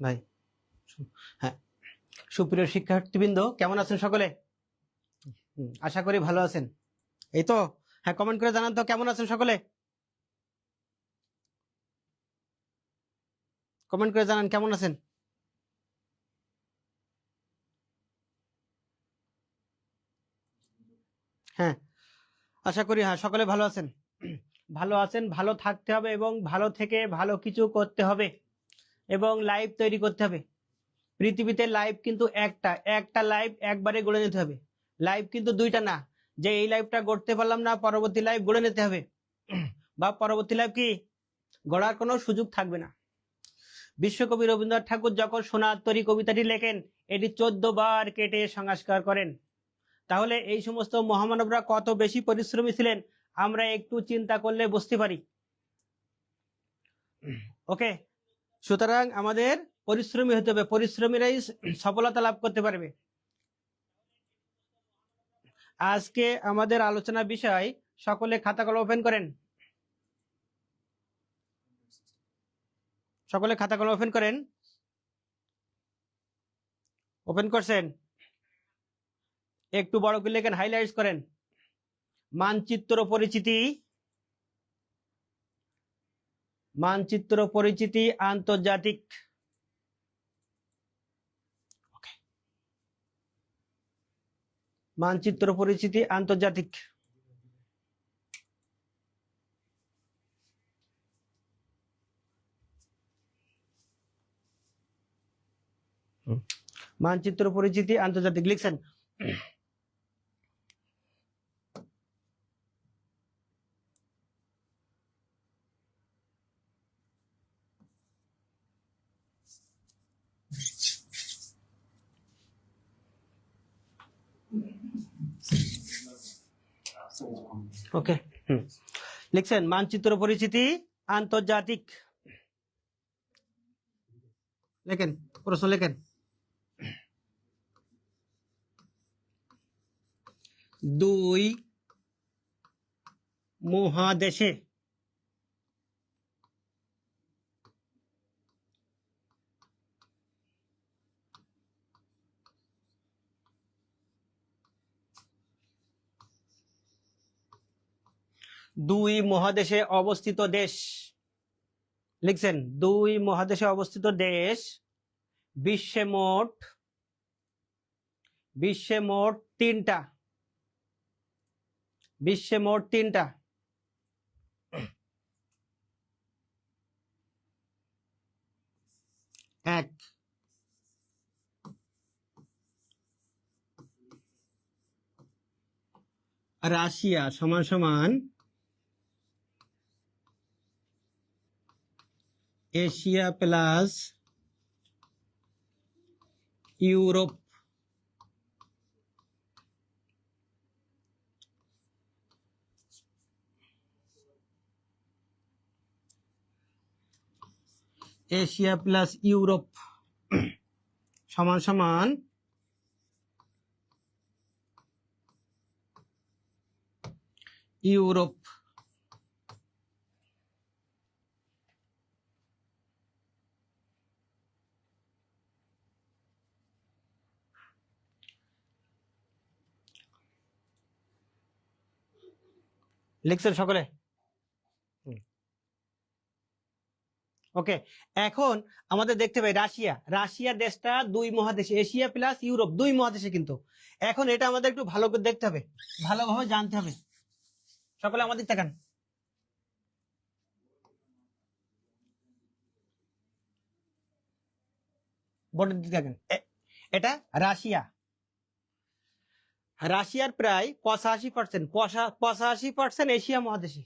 ভাই, হ্যাঁ, সুপ্রিয় শিক্ষার্থীবৃন্দ, কেমন আছেন সকলে? আশা করি ভালো আছেন। এই তো, হ্যাঁ, কমেন্ট করে জানান তো কেমন আছেন সকলে। কমেন্ট করে জানান কেমন আছেন। হ্যাঁ, আশা করি হ্যাঁ সকলে ভালো আছেন। ভালো আছেন, ভালো থাকতে হবে এবং ভালো থেকে ভালো কিছু করতে হবে এবং লাইভ তৈরি করতে হবে। পৃথিবীতে লাইভ কিন্তু একটা লাইভ একবারে গড়ে নিতে হবে। লাইভ কিন্তু দুইটা না, যে এই লাইভটা গড়তে পারলাম না, পরবর্তী লাইভ গড়ে নিতে হবে, বা পরবর্তী লাইভ কি গড়ার কোনো সুযোগ থাকবে না। বিশ্বকবি রবীন্দ্রনাথ ঠাকুর যখন সোনার তরী কবিতাটি লেখেন, এটি 14 বার কেটে সংস্কার করেন। তাহলে এই সমস্ত মহামানবরা কত বেশি পরিশ্রমী ছিলেন আমরা একটু চিন্তা করলে বুঝতে পারি। ওকে, সুতরাং আমাদের পরিশ্রমী হতে হবে, পরিশ্রমীরাই সফলতা লাভ করতে পারবে। আজকে আমাদের আলোচনা বিষয়, সকলে খাতা কলম ওপেন করেন, সকলে খাতা কলম ওপেন করেন। ওপেন করছেন? একটু বড় করে লেখেন, হাইলাইটস করেন। মানচিত্র পরিচিতি, মানচিত্র পরিচিতি আন্তর্জাতিক। মানচিত্র পরিচিতি আন্তর্জাতিক। মানচিত্র পরিচিতি আন্তর্জাতিক লিখছেন। ওকে, লিখছেন মানচিত্র পরিচিতি আন্তর্জাতিক। লেখেন, প্রশ্ন লেখেন। দুই মহাদেশে দুই মহাদেশে অবস্থিত দেশ। লিখছেন দুই মহাদেশে অবস্থিত দেশ বিশ্বে মোট তিনটা। বিশ্বে মোট তিনটা। এক, রাশিয়া সমান সমান Asia plus Europe. Asia plus Europe সমান সমান ইউরোপ। লিখছেন সকলে? ওকে, এখন আমাদের দেখতে পাই রাশিয়া দেশটা দুই মহাদেশে, এশিয়া প্লাস ইউরোপ দুই মহাদেশে কিন্তু। এখন এটা আমাদের একটু ভালো করে দেখতে হবে, ভালোভাবে জানতে হবে। সকলে আমাদের তাকান, বোর্ডের দিকে তাকান। এটা রাশিয়ার প্রায় 85% এশিয়া মহাদেশে,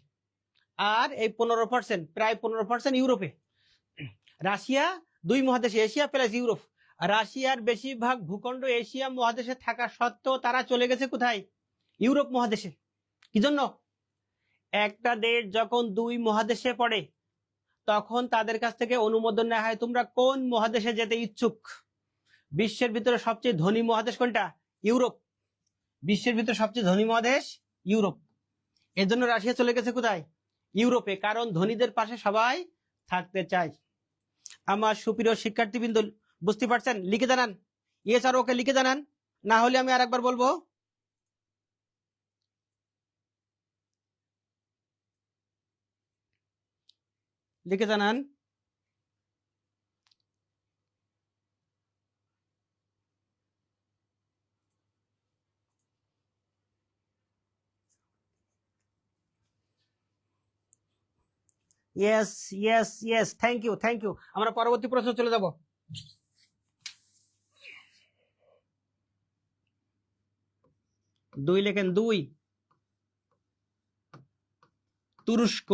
আর এই 15% প্রায় 15% ইউরোপে। রাশিয়া দুই মহাদেশে এশিয়া প্লাস ইউরোপ। রাশিয়ার বেশিরভাগ ভূখণ্ড এশিয়া মহাদেশে থাকা সত্ত্বেও তারা চলে গেছে কোথায়? ইউরোপ মহাদেশে। কি জন্য? একটা দেশ যখন দুই মহাদেশে পড়ে তখন তাদের কাছ থেকে অনুমোদন নেওয়া হয় তোমরা কোন মহাদেশে যেতে ইচ্ছুক। বিশ্বের ভিতরে সবচেয়ে ধনী মহাদেশ কোনটা? ইউরোপ। বিশ্বের ভিতরে সবচেয়ে ধনী মহাদেশ ইউরোপ। এর জন্য রাশিয়া চলে গেছে কোথায়? ইউরোপে, কারণ ধনীদের পাশে সবাই থাকতে চায়। আমার সুপ্রিয় শিক্ষার্থীবৃন্দ, বুঝতে পারছেন? লিখে জানান, ইয়েস আর ওকে লিখে জানান, না হলে আমি আরেকবার বলবো। লিখে জানান। Yes yes yes, thank you thank you. আমরা পরবর্তী প্রশ্ন চলে যাব। দুই লেখেন, দুই তুরস্ক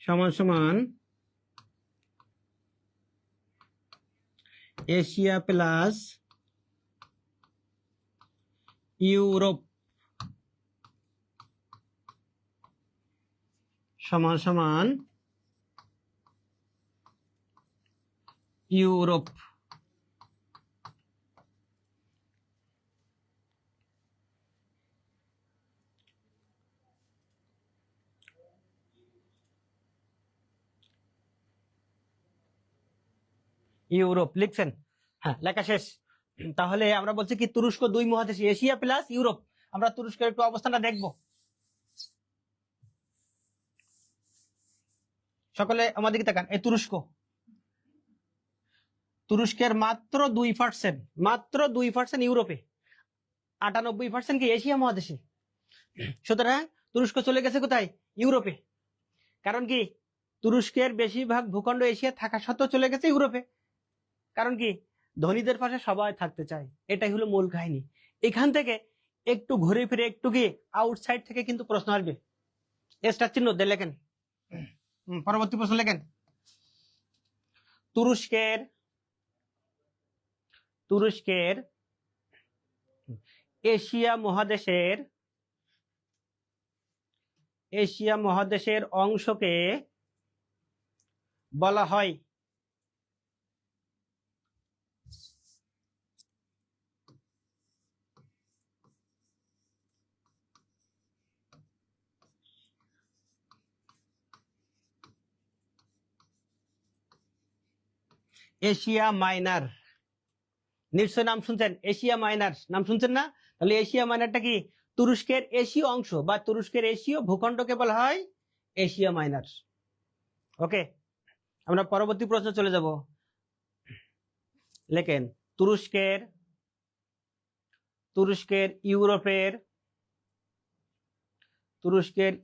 সমান সমান এশিয়া প্লাস ইউরোপ সমান সমান ইউরোপ। ইউরোপ লিখছেন? হ্যাঁ, লেখা শেষ। তাহলে আমরা বলছি কি তুরস্ক দুই মহাদেশে এশিয়া প্লাস ইউরোপ। আমরা তুরস্কের একটু অবস্থানটা দেখব। সকলে আমাদের দিকে তাকান। এই তুরস্ক, তুরস্কের মাত্র 2%, মাত্র 2% ইউরোপে, 98% কি এশিয়া মহাদেশে। সুতরাং তুরস্ক চলে গেছে কোথায়? ইউরোপে। কারণ কি? তুরস্কের বেশিরভাগ ভূখণ্ড এশিয়া থাকা সত্ত্বেও চলে গেছে ইউরোপে। কারণ কি? ধনীদের পাশে সবাই থাকতে চায়। এটাই হলো মূল কাহিনী। এখান থেকে একটু ঘুরে ফিরে একটু গিয়ে আউটসাইড থেকে কিন্তু প্রশ্ন আসবে। স্টার চিহ্ন দিয়ে লেখেন। পরবর্তী প্রশ্ন লেখেন। তুরস্কের তুরস্কের এশিয়া মহাদেশের অংশকে বলা হয় এশিয়া মাইনর। নিশ্চয় নাম শুনছেন, এশিয়া মাইনর নাম শুনছেন না? তাহলে এশিয়া মাইনরটা কি? তুরস্কের এশীয় অংশ বা তুরস্কের এশীয় ভূখণ্ডকে বলা হয় এশিয়া মাইনর। ওকে, আমরা পরবর্তী প্রশ্ন চলে যাব। লেখেন তুরস্কের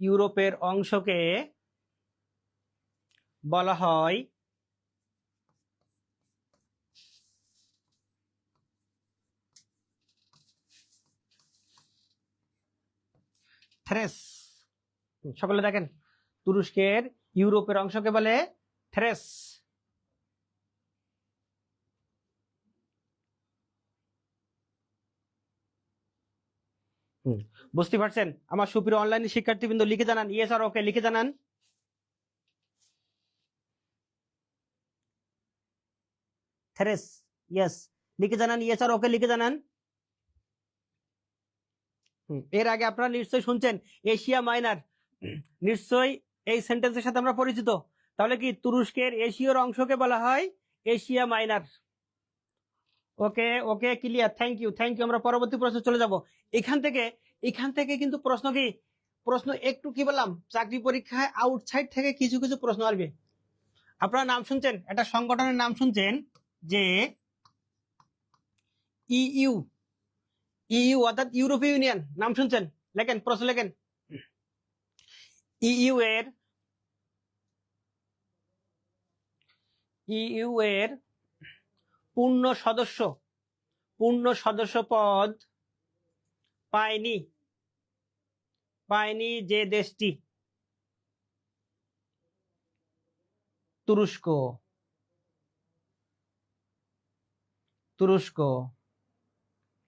ইউরোপের অংশকে বলা হয় থ্রেস। সকলে দেখেন, তুরস্কের ইউরোপের অংশকে বলে থ্রেস। বুঝতে পারছেন? আমার সুপ্রিয় অনলাইন শিক্ষার্থীবৃন্দ লিখে জানান, ইয়েস আর ওকে লিখে জানান। থ্রেস, ইয়েস লিখে জানান, ইয়েস আর ওকে লিখে জানান। এর আগে আপনারা নিশ্চয়ই শুনছেন এশিয়া মাইনর, নিশ্চয়ই এই সেন্টেন্সের সাথে আমরা পরিচিত। তাহলে কি তুরস্কের এশীয় অংশকে বলা হয় Asia Minor. Okay okay, clear, thank you thank you. আমরা পরবর্তী প্রশ্ন চলে যাব। এখান থেকে কিন্তু প্রশ্ন একটু কি বললাম, চাকরি পরীক্ষায় আউটসাইড থেকে কিছু কিছু প্রশ্ন আসবে। আপনারা নাম শুনছেন, একটা সংগঠনের নাম শুনছেন যে ইইউ, ইইউ অর্থাৎ ইউরোপীয় ইউনিয়ন, নাম শুনছেন? লেখেন, প্রশ্ন লেখেন। ইইউ এর পূর্ণ সদস্য পদ পায়নি যে দেশটি, তুরস্ক, তুরস্ক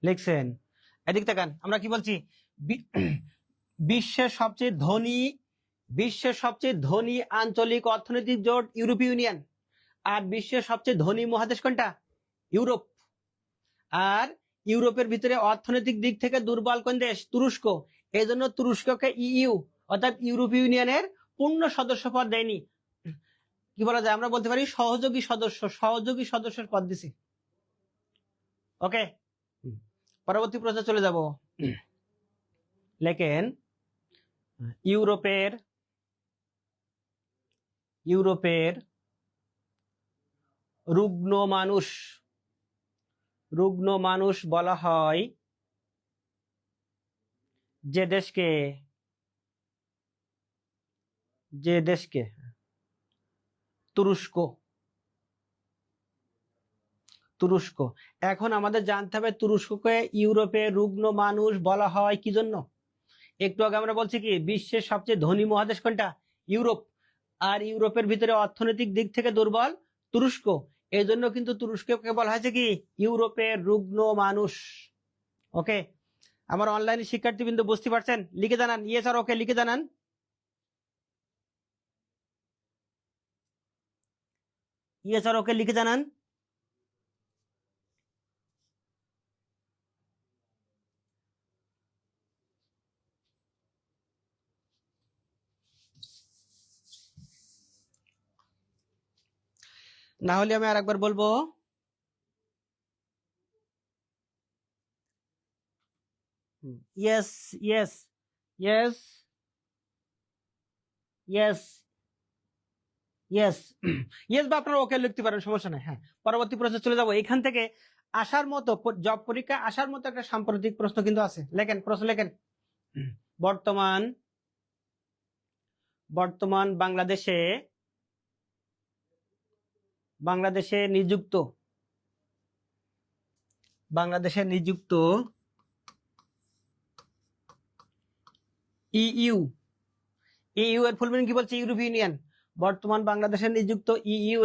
লিখছেন। এদিক তাকান, আমরা কি বলছি? বিশ্বের সবচেয়ে ধনী আঞ্চলিক অর্থনৈতিক জোট ইউরোপীয় ইউনিয়ন। আর বিশ্বের সবচেয়ে ধনী মহাদেশ কোনটা? ইউরোপ। আর ইউরোপের ভিতরে অর্থনৈতিক দিক থেকে দুর্বল কোন দেশ? তুরস্ক। এই জন্য তুরস্ককে ইইউ অর্থাৎ ইউরোপীয় ইউনিয়নের পূর্ণ সদস্য পদ দেয়নি। কি বলা যায়? আমরা বলতে পারি সহযোগী সদস্যের পদ দিছি। ওকে, পরবর্তী প্রশ্নে চলে যাব। লেখেন ইউরোপের রুগ্ন মানুষ বলা হয় যে দেশকে তুরস্ক। এখন আমাদের জানতে হবে তুরস্ককে ইউরোপের রুগ্ন মানুষ বলা হয় কি জন্য। একটু আগে আমরা বলছি কি বিশ্বের সবচেয়ে ধনী মহাদেশ কোনটা? ইউরোপ। আর ইউরোপের ভিতরে অর্থনৈতিক দিক থেকে দুর্বল তুরস্ক। এই জন্য কিন্তু তুরস্ককে বলা হয়েছে কি ইউরোপের রুগ্ন মানুষ। ওকে, আমার অনলাইনে শিক্ষার্থীবৃন্দ বুঝতে পারছেন? লিখে জানান ইয়েস আর ওকে, লিখে জানান। ইয়েস আর ওকে লিখে জানান। না হলে আমি আরেকবার বলবো। Yes yes yes yes yes yes বা আপনারা ওকে লিখতে পারেন, সমস্যা নাই। হ্যাঁ, পরবর্তী প্রশ্নে চলে যাবো। এখান থেকে আসার মতো জব পরীক্ষা আসার মতো একটা সাম্প্রতিক প্রশ্ন কিন্তু আছে। লেখেন প্রশ্ন লেখেন। বর্তমান বাংলাদেশে নিযুক্ত ইইউ এর ফুল মিনিং কি বলছে? ইউরোপীয় ইউনিয়ন। বর্তমান বাংলাদেশে নিযুক্ত ইইউ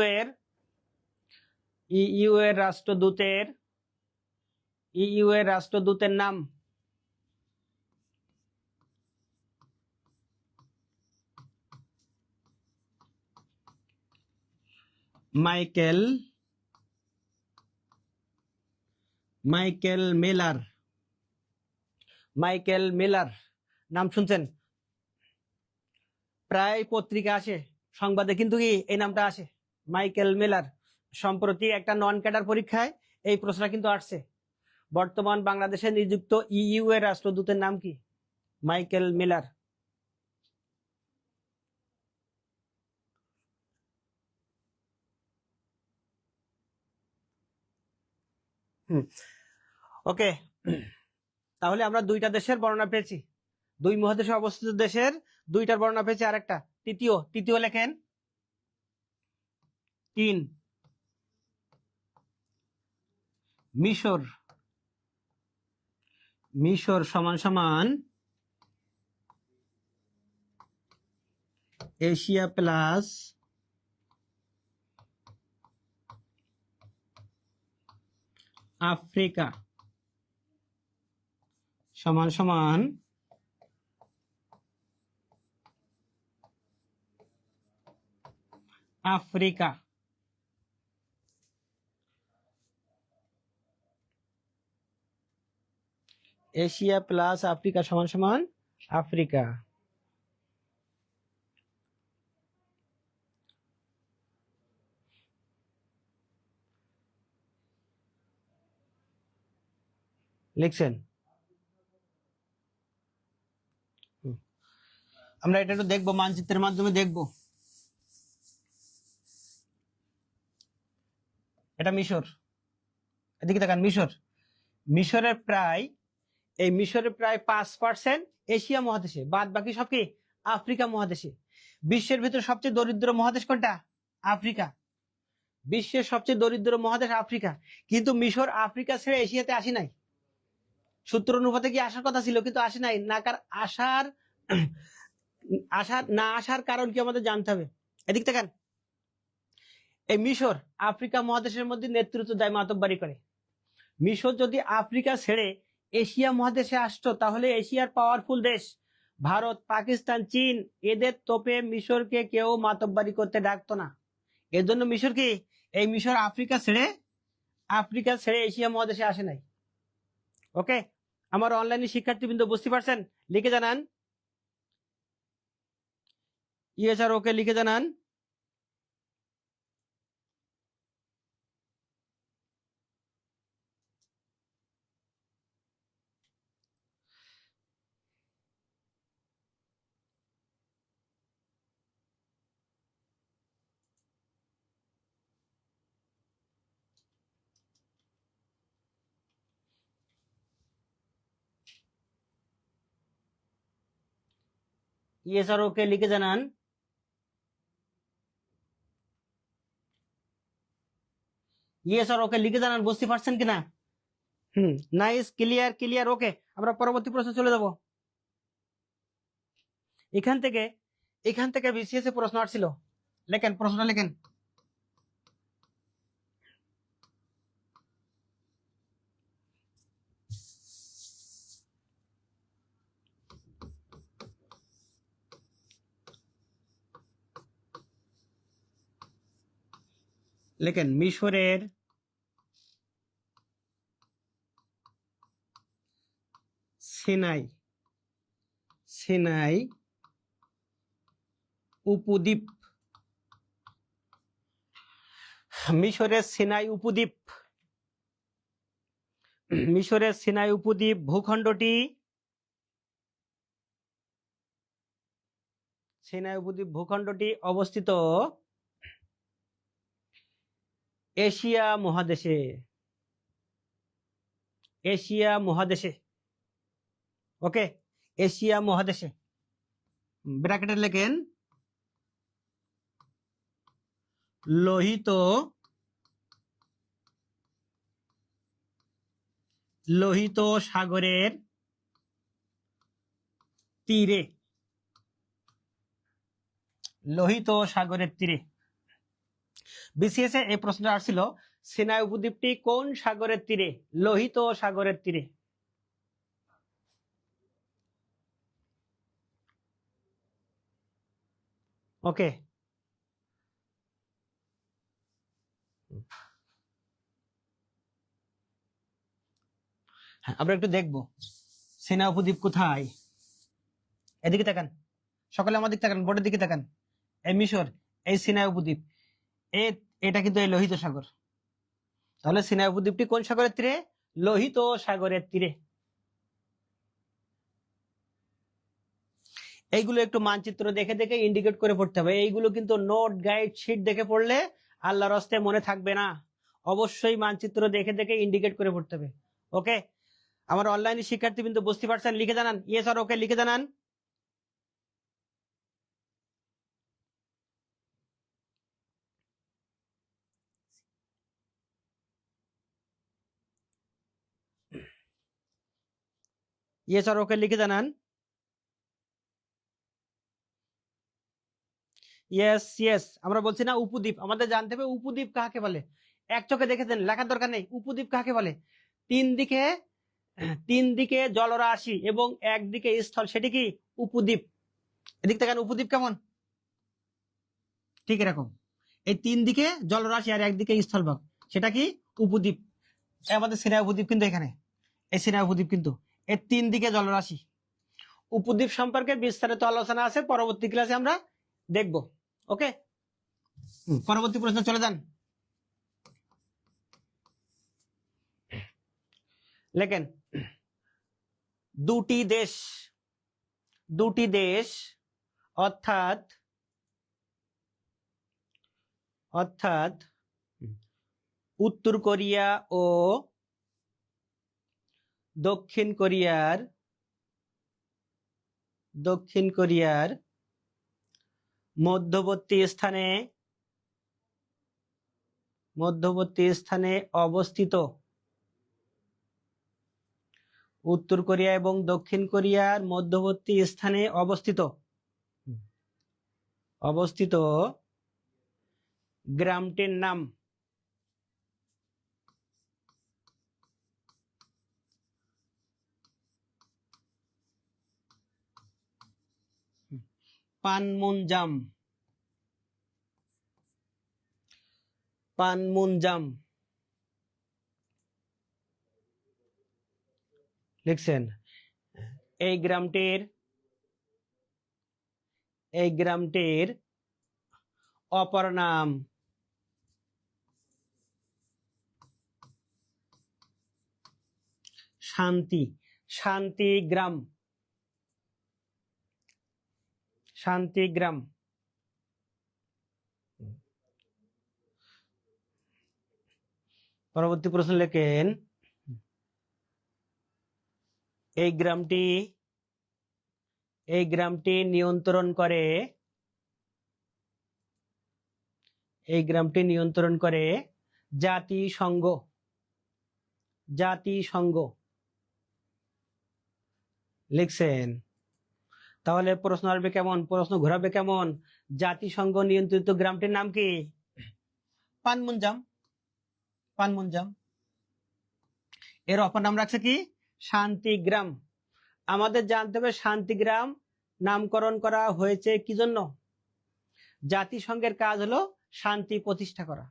এর রাষ্ট্রদূতের নাম? মাইকেল মেলার নাম শুনছেন? প্রায় পত্রিকা আসে, সংবাদে কিন্তু কি এই নামটা আসে, মাইকেল মেলার। সম্প্রতি একটা নন ক্যাডার পরীক্ষায় এই প্রশ্নটা কিন্তু আসছে। বর্তমান বাংলাদেশে নিযুক্ত ইইউ এর রাষ্ট্রদূতের নাম কি? মাইকেল মেলার। ওকে, তাহলে আমরা দুইটা দেশের বর্ণনা পেয়েছি, দুই মহাদেশে অবস্থিত দেশের দুইটার বর্ণনা পেয়েছি। আর একটা তৃতীয় লেখেন 3 মিশর সমান সমান এশিয়া প্লাস আফ্রিকা সমান সমান আফ্রিকা। এশিয়া প্লাস আফ্রিকা সমান সমান আফ্রিকা। লিখছেন? আমরা এটা একটু দেখবো, মানচিত্রের মাধ্যমে দেখবো। এটা মিশর, এদিকে তাকান। মিশরের প্রায় 5% এশিয়া মহাদেশে, বাদ বাকি সব কি আফ্রিকা মহাদেশে। বিশ্বের ভিতরে সবচেয়ে দরিদ্র মহাদেশ কোনটা? আফ্রিকা। বিশ্বের সবচেয়ে দরিদ্র মহাদেশ আফ্রিকা, কিন্তু মিশর আফ্রিকা ছেড়ে এশিয়াতে আসি নাই। সূত্র অনুপাতে কি আসার কথা ছিল, কিন্তু আসে নাই। না আসার কারণ কি আমাদের জানতে হবে। এদিক দেখেন, এই মিশর আফ্রিকা মহাদেশের মধ্যে নেতৃত্ব দেয়, মাতব্বরি করে। মিশর যদি আফ্রিকা ছেড়ে এশিয়া মহাদেশে আসতো তাহলে এশিয়ার পাওয়ারফুল দেশ ভারত, পাকিস্তান, চীন এদের তোপে মিশরকে কেউ মাতব্বরি করতে ডাকতো না। এর জন্য মিশর কি, এই মিশর আফ্রিকা ছেড়ে এশিয়া মহাদেশে আসে নাই। ওকে, আমার অনলাইনে শিক্ষার্থীবৃন্দ বুঝতে পারছেন? লিখে জানান ইয়েস আর ওকে, লিখে জানান। ইয়েস আর ওকে লিখে জানান। ইয়েস আর ওকে লিখে জানান, বুঝতে পারছেন কিনা? নাইস, ক্লিয়ার ক্লিয়ার, ওকে। আমরা পরবর্তী প্রশ্ন চলে যাব। এখান থেকে বিসিএস এ প্রশ্ন আসছিল, লেখেন প্রশ্নটা লেখেন। লেখেন মিশরের সিনাই উপদ্বীপ, মিশরের সিনাই উপদ্বীপ ভূখণ্ডটি অবস্থিত এশিয়া মহাদেশে। ওকে, এশিয়া মহাদেশে। ব্র্যাকেটে লেখেন লোহিত সাগরের তীরে। বিসিএস এ এই প্রশ্নটা আসছিল, সিনাই উপদ্বীপটি কোন সাগরের তীরে? লোহিত সাগরের তীরে। ওকে, আমরা একটু দেখবো সিনাই উপদ্বীপ কোথায়। এদিকে তাকান, সকলে আমার দিকে তাকান, বোর্ডের দিকে তাকান। এই মিশর, এই সিনাই উপদ্বীপ, এটা কিন্তু এই লোহিত সাগর। তাহলে সিনাই উপদ্বীপটি কোন সাগরের তীরে? লোহিত সাগরের তীরে। এইগুলো একটু মানচিত্র দেখে দেখে ইন্ডিকেট করে পড়তে হবে। এইগুলো কিন্তু নোট গাইড শিট দেখে পড়লে আল্লাহর রাস্তায় মনে থাকবে না। অবশ্যই মানচিত্র দেখে দেখে ইন্ডিকেট করে পড়তে হবে। ওকে, আমার অনলাইনে শিক্ষার্থী কিন্তু বুঝতে পারছেন? লিখে জানান ইয়েস আর ওকে, লিখে জানান। ইয়েস আর ওকে লিখে জানান। ইয়েস, আমরা বলছি না উপদ্বীপ, আমাদের জানতে হবে উপদ্বীপ কাকে বলে। এক চোখে দেখেছেন, লেখার দরকার নেই। উপদ্বীপ কাকে বলে? তিন দিকে জলরাশি এবং একদিকে স্থল, সেটি কি? উপদ্বীপ। এদিক থেকে উপদ্বীপ কেমন? ঠিক এরকম, এই তিন দিকে জলরাশি আর একদিকে স্থলভাগ, সেটা কি? উপদ্বীপ। আমাদের সিনাই উপদ্বীপ কিন্তু এখানে, এই সিনাই উপদ্বীপ কিন্তু এই তিন দিকে জলরাশি। উপদ্বীপ সম্পর্কে বিস্তারিত আলোচনা আছে, পরবর্তী ক্লাসে আমরা দেখব। ওকে, পরবর্তী প্রশ্ন চলে যান। লেখেন দুটি দেশ অর্থাৎ উত্তর কোরিয়া ও দক্ষিণ কোরিয়ার মধ্যবর্তী স্থানে অবস্থিত। উত্তর কোরিয়া এবং দক্ষিণ কোরিয়ার মধ্যবর্তী স্থানে অবস্থিত গ্রামটির নাম। পানমুনজাম। পানমুনজাম লিখছেন। এই গ্রামটির অপর নাম শান্তি। শান্তিগ্রাম। শান্তিগ্রাম। পরবর্তী প্রশ্ন লেখেন, এই গ্রামটি নিয়ন্ত্রণ করে জাতিসংঘ। জাতিসংঘ লিখছেন। তাহলে প্রশ্ন আসবে কেমন, প্রশ্ন ঘোরাবে কেমন? জাতিসংঘ নিয়ন্ত্রিত গ্রামটির নাম কি? পানমুনজাম। পানমুনজাম। এর অপর নাম রাখছে কি? শান্তিগ্রাম। আমাদের জানতে হবে শান্তিগ্রাম নামকরণ করা হয়েছে কি জন্য? জাতিসংঘের কাজ হলো শান্তি প্রতিষ্ঠা করা।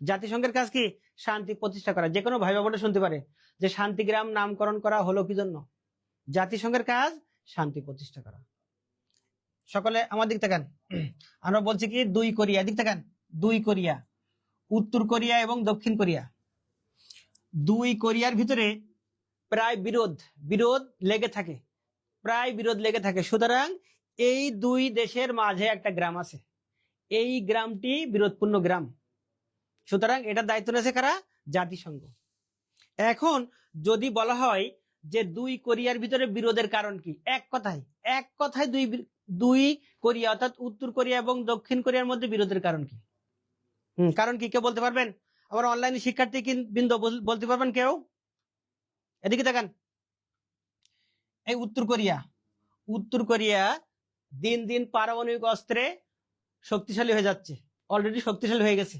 জাতিসংঘের কাজ কি? শান্তি প্রতিষ্ঠা করা। যে কোনো ভাই বোনেরা শুনতে পারে যে শান্তিগ্রাম নামকরণ করা হলো কি জন্য? জাতিসংঘের কাজ শান্তি প্রতিষ্ঠা করা। সকলে আমার দিক তাকান। আমরা বলছি কি 2 কোরিয়া, দিক তাকান। 2 কোরিয়া, উত্তর কোরিয়া এবং দক্ষিণ কোরিয়া। 2 কোরিয়ার ভিতরে প্রায় বিরোধ লেগে থাকে, প্রায় বিরোধ লেগে থাকে। সুতরাং এই 2 দেশের মাঝে একটা গ্রাম আছে, এই গ্রামটি বিরোধপূর্ণ গ্রাম। সুতরাং এটার দায়িত্ব নিয়েছে কারা? জাতিসংঘ। এখন যদি বলা হয় যে 2 কোরিয়ার ভিতরে বিরোধের কারণ কি, এক কথায় 2 কোরিয়া অর্থাৎ উত্তর কোরিয়া এবং দক্ষিণ কোরিয়ার মধ্যে বিরোধের কারণ কি? কারণ কি কেউ বলতে পারবেন? আবার অনলাইনে শিক্ষার্থী বৃন্দ বলতে পারবেন কেউ? এদিকে দেখেন, এই উত্তর কোরিয়া দিন দিন পারমাণবিক অস্ত্রে শক্তিশালী হয়ে যাচ্ছে, অলরেডি শক্তিশালী হয়ে গেছে।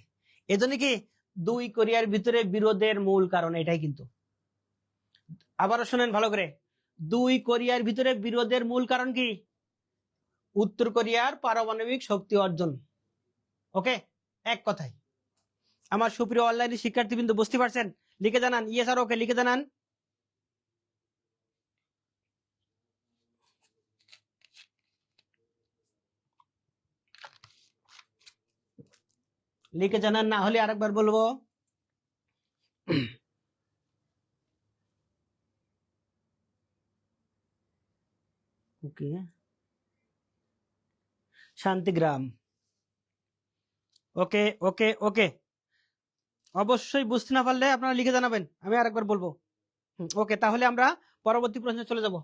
এজন্য কি 2 কোরিয়ার ভিতরে বিরোধের মূল কারণ এটাই। কিন্তু আবারও শুনেন ভালো করে, 2 কোরিয়ার ভিতরে বিরোধের মূল কারণ কি? উত্তর কোরিয়ার পারমাণবিক শক্তি অর্জন। ওকে, এক কথায়। আমার সুপ্রিয় অনলাইনে শিক্ষার্থীবৃন্দ বুঝতে পারছেন? লিখে জানান ইয়েস আর ওকে, লিখে জানান। লিখে জানান, না হলে আরেকবার বলবো। ওকে, শান্তিগ্রাম। ওকে ওকে ওকে, অবশ্যই বুঝতে না পারলে আপনারা লিখে জানাবেন, আমি আরেকবার বলবো। ওকে, তাহলে আমরা পরবর্তী প্রশ্নে চলে যাব।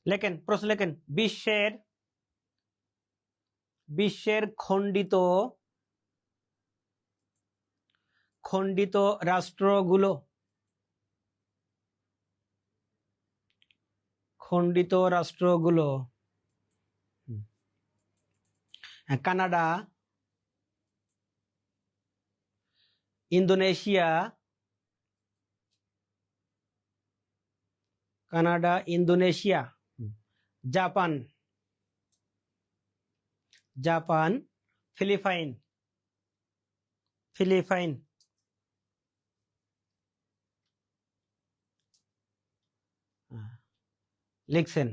লেখেন, প্রশ্ন লেখেন, বিশ্বের খণ্ডিত রাষ্ট্রগুলো। Canada, Indonesia, Japan, Philippines. লিখছেন।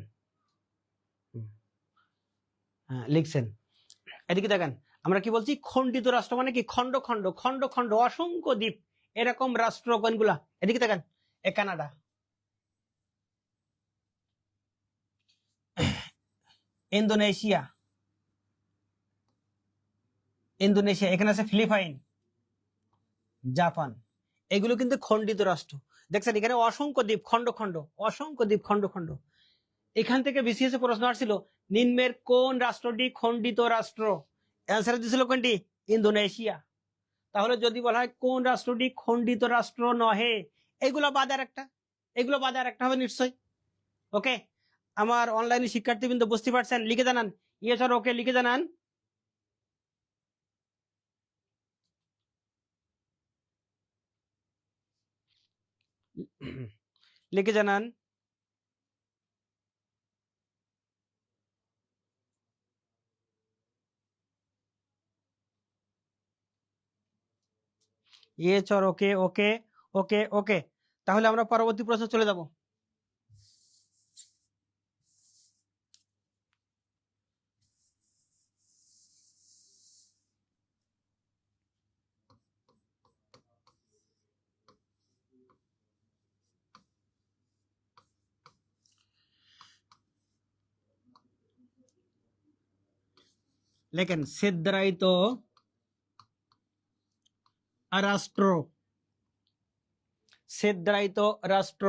এদিকে দেখেন, আমরা কি বলছি? খণ্ডিত রাষ্ট্র মানে কি? খণ্ড খণ্ড অসংখ্য দ্বীপ, এরকম রাষ্ট্র কোনগুলা? এদিকে দেখেন, কানাডা, ইন্দোনেশিয়া, এখানে আছে ফিলিপাইন, জাপান। এগুলো কিন্তু খণ্ডিত রাষ্ট্র। দেখছেন এখানে অসংখ্য দ্বীপ, খণ্ড। এখান থেকে বিসিএস প্রশ্ন আসছিল, নিম্নের কোন রাষ্ট্রটি খণ্ডিত রাষ্ট্র? অ্যান্সার দিয়েছিল কোনটি? ইন্দোনেশিয়া। তাহলে যদি বলা হয় কোন রাষ্ট্রটি খণ্ডিত রাষ্ট্র নহে, এগুলো বাদে আর একটা হবে নিশ্চয়। ওকে, আমার অনলাইনে শিক্ষার্থীবৃন্দ বুঝতে পারছেন? লিখে জানান ইয়েস অর ওকে, লিখে জানান। লিখে জানান। ইয়েস অর ওকে, ওকে ওকে ওকে। তাহলে আমরা পরবর্তী প্রশ্ন চলে যাব। লেখেন সেদ্রায়িত রাষ্ট্র, সেদ্রায়িত রাষ্ট্র।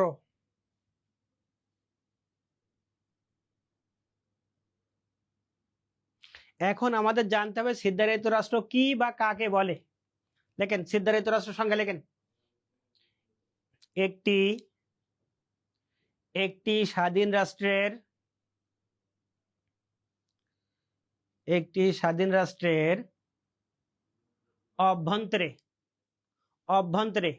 এখন আমাদের জানতে হবে সিদ্ধারিত রাষ্ট্র কি বা কাকে বলে। দেখেন সিদ্ধারিত রাষ্ট্র সংজ্ঞা লেখেন, একটি একটি স্বাধীন রাষ্ট্রের, একটি স্বাধীন রাষ্ট্রের অভ্যন্তরে, অভ্যন্তরে,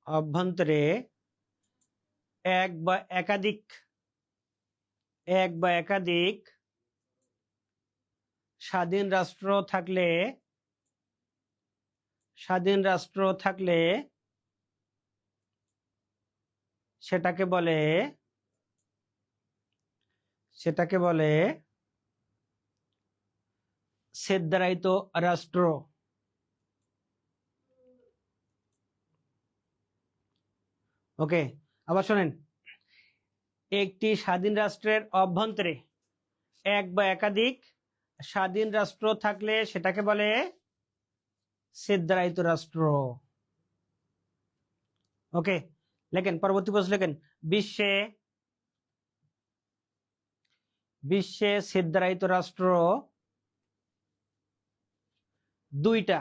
অভ্যন্তরে এক বা একাধিক, এক বা একাধিক স্বাধীন রাষ্ট্র থাকলে, স্বাধীন রাষ্ট্র থাকলে সেটাকে বলে, সেটাকে বলে সেদ্ধারিত রাষ্ট্র। ওকে, আবার শোনেন, একটি স্বাধীন রাষ্ট্রের অভ্যন্তরে এক বা একাধিক স্বাধীন রাষ্ট্র থাকলে সেটাকে বলে সেদ্ধারিত রাষ্ট্র। ওকে, লেখেন পরবর্তী প্রশ্ন লেখেন, বিশ্বে, বিশ্বে সেদ্ধারিত রাষ্ট্র দুইটা।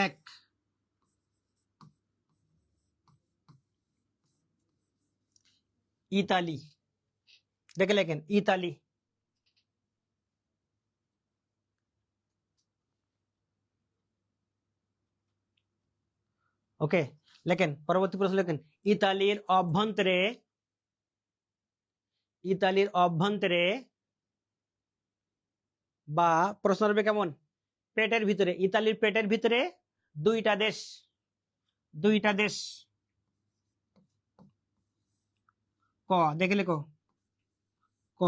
এক, ইতালি, দেখে লেখেন ইতালি। ওকে, লেখেন পরবর্তী প্রশ্ন লেখেন, ইতালির অভ্যন্তরে, ইতালির অভ্যন্তরে বা প্রশ্ন হবে কেমন, পেটের ভিতরে, ইতালির পেটের ভিতরে দুইটা দেশ, দুইটা দেশ। ক, দেখে লেখো, ক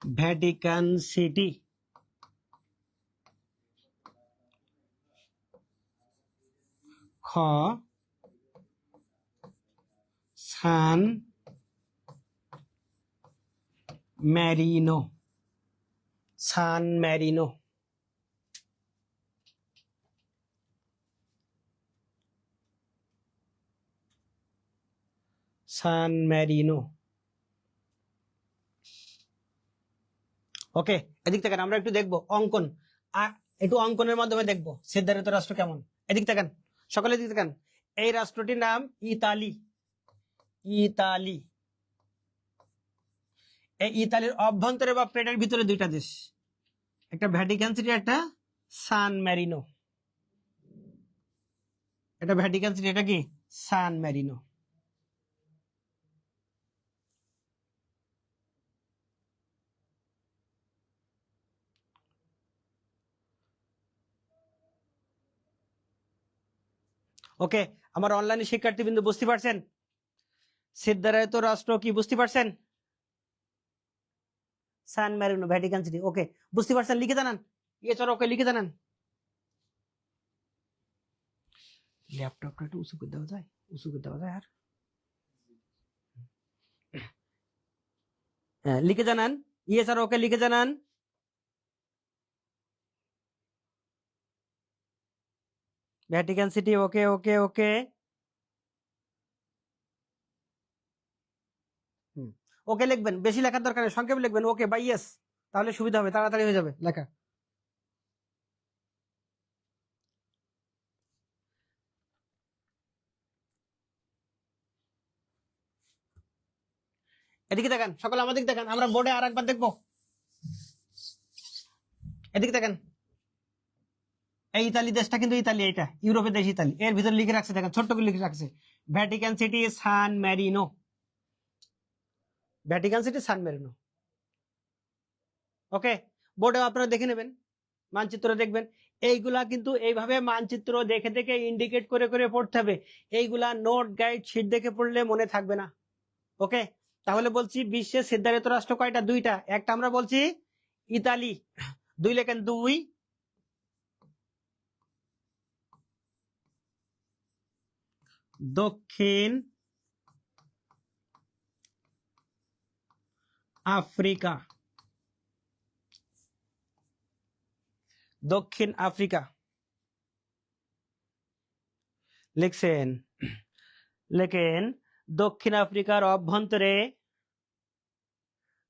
ভ্যাটিকান সিটি, খ সান ম্যারিনো, সান ম্যারিনো। সান ম্যারিনো। ওকে, এদিক থেকে আমরা একটু দেখবো অঙ্কন, একটু অঙ্কনের মাধ্যমে দেখবো সিদ্ধারিত রাষ্ট্র কেমন। এদিক থেকে সকলে এদিক থেকে, এই রাষ্ট্রটির নাম ইতালি, ইতালি। এই ইতালির অভ্যন্তরে বা পেটের ভিতরে দুইটা দেশ, একটা ভ্যাটিকান সিটি, একটা সান ম্যারিনো। এটা ভ্যাটিকান সিটি, এটা কি সান ম্যারিনো। ওকে, আমার অনলাইনে শিক্ষার্থীবৃন্দ বুঝতে পারছেন সিদ্ধারিত রাষ্ট্র কি, বুঝতে পারছেন? সান ম্যারিনো, ভ্যাটিকান সিটি। ওকে, বুঝতে পারছেন? লিখে জানান ইয়েস অর ওকে, লিখে জানান। ল্যাপটপটা একটু উঁচু করে দেওয়া যায়, উঁচু করে দেওয়া যায় আর, হ্যাঁ লিখে জানান ইয়েস অর ওকে, লিখে জানান। ভ্যাটিকান সিটি, ওকে ওকে ওকে। ওকে লিখবেন, বেশি লেখার দরকার নেই, সংক্ষেপে লিখবেন, ওকে বা ইয়েস, তাহলে সুবিধা হবে, তাড়াতাড়ি হয়ে যাবে লেখা। এদিকে দেখেন, সকলে আমাদের দেখেন, আমরা বোর্ডে আর একবার দেখবো। এদিকে দেখেন, এই ইতালি দেশটা কিন্তু ইতালি, এটা ইউরোপের দেশ ইতালি। এর ভিতরে লিখে রাখছে, দেখেন ছোট্ট করে লিখে রাখছে ভ্যাটিকান সিটি সান ম্যারিনো। ভ্যাটিকান সিটি সান ম্যারিনো। ওকে, বোর্ডে আপনারা দেখে নেবেন, মানচিত্র দেখবেন। এইগুলা কিন্তু এইভাবে মানচিত্র দেখে দেখে ইন্ডিকেট করে করে পড়তে হবে। এইগুলা নোট গাইড শিট দেখে পড়লে মনে থাকবে না। ওকে, তাহলে বলছি বিশ্বের সিদ্ধারিত রাষ্ট্র কয়টা? দুইটা। একটা আমরা বলছি ইতালি, 2 লেখেন, 2 দক্ষিণ আফ্রিকা। দক্ষিণ আফ্রিকা লিখছেন, লেখেন দক্ষিণ আফ্রিকার অভ্যন্তরে,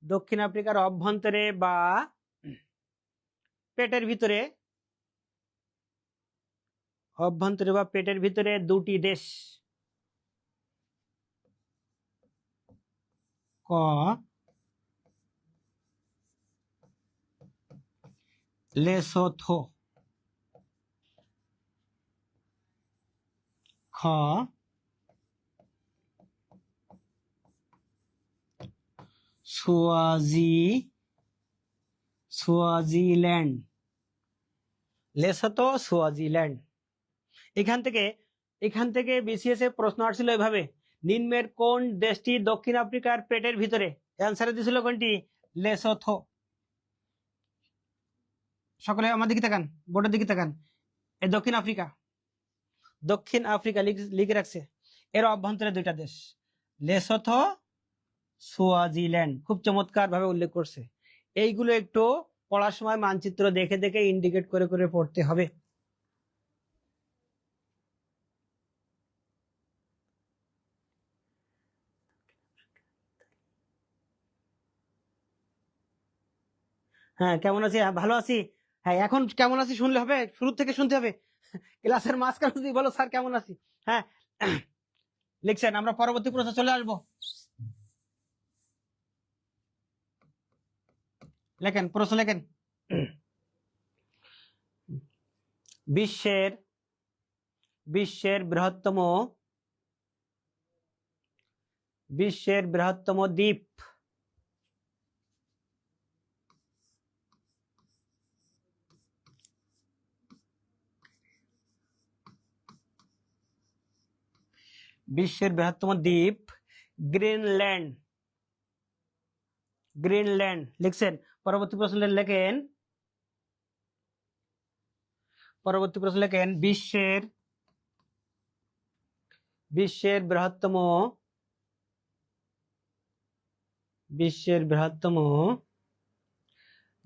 দক্ষিণ আফ্রিকার অভ্যন্তরে বা পেটের ভিতরে, অভ্যন্তরে বা পেটের ভিতরে দুটি দেশ, ক লেসোথো, খ সোয়াজিল্যান্ড। Lesotho, Swaziland. এখান থেকে বিসিএস এ প্রশ্ন আসছিল এভাবে, নিম্নের কোন দেশটি দক্ষিণ আফ্রিকার পেটের ভিতরে? অ্যান্সারে দিছিল কোনটি? লেসোথো। সকলে আমার দিকে তাকান, বোর্ডের দিকে তাকান, এই দক্ষিণ আফ্রিকা, দক্ষিণ আফ্রিকা লিখে রাখছে। এর অভ্যন্তরে দুইটা দেশ, লেসোথো, সোয়াজিল্যান্ড। খুব চমৎকার ভাবে উল্লেখ করছে। এইগুলো একটু পড়ার সময় মানচিত্র দেখে দেখে ইন্ডিকেট করে করে পড়তে হবে। হ্যাঁ, কেমন আছি? ভালো আছি। হ্যাঁ, এখন কেমন আছি শুনলে হবে? শুরু থেকে শুনতে হবে। ক্লাসের মাঝখানে যদি বলো স্যার কেমন আছি, হ্যাঁ লিখছেন। আমরা পরবর্তী প্রশ্নে চলে আসবো। লেখেন, প্রশ্ন লেখেন। বিশ্বের বৃহত্তম দ্বীপ। বিশ্বের বৃহত্তম দ্বীপ গ্রিনল্যান্ড। গ্রিনল্যান্ড লিখছেন। পরবর্তী প্রশ্ন লেখেন, বিশ্বের বৃহত্তম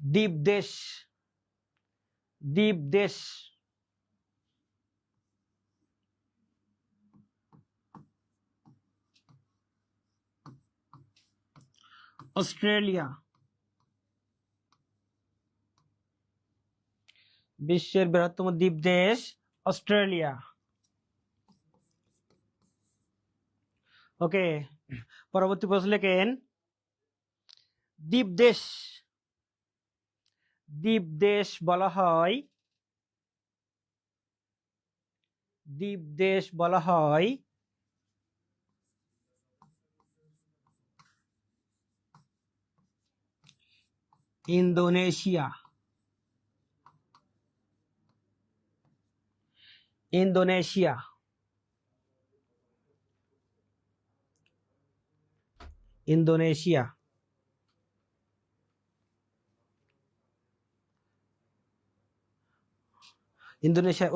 দ্বীপ দেশ। অস্ট্রেলিয়া। বিশ্বের বৃহত্তম দ্বীপ দেশ অস্ট্রেলিয়া। ওকে, পরবর্তী প্রশ্ন লেখেন, দ্বীপ দেশ বলা হয় ইন্দোনেশিয়া।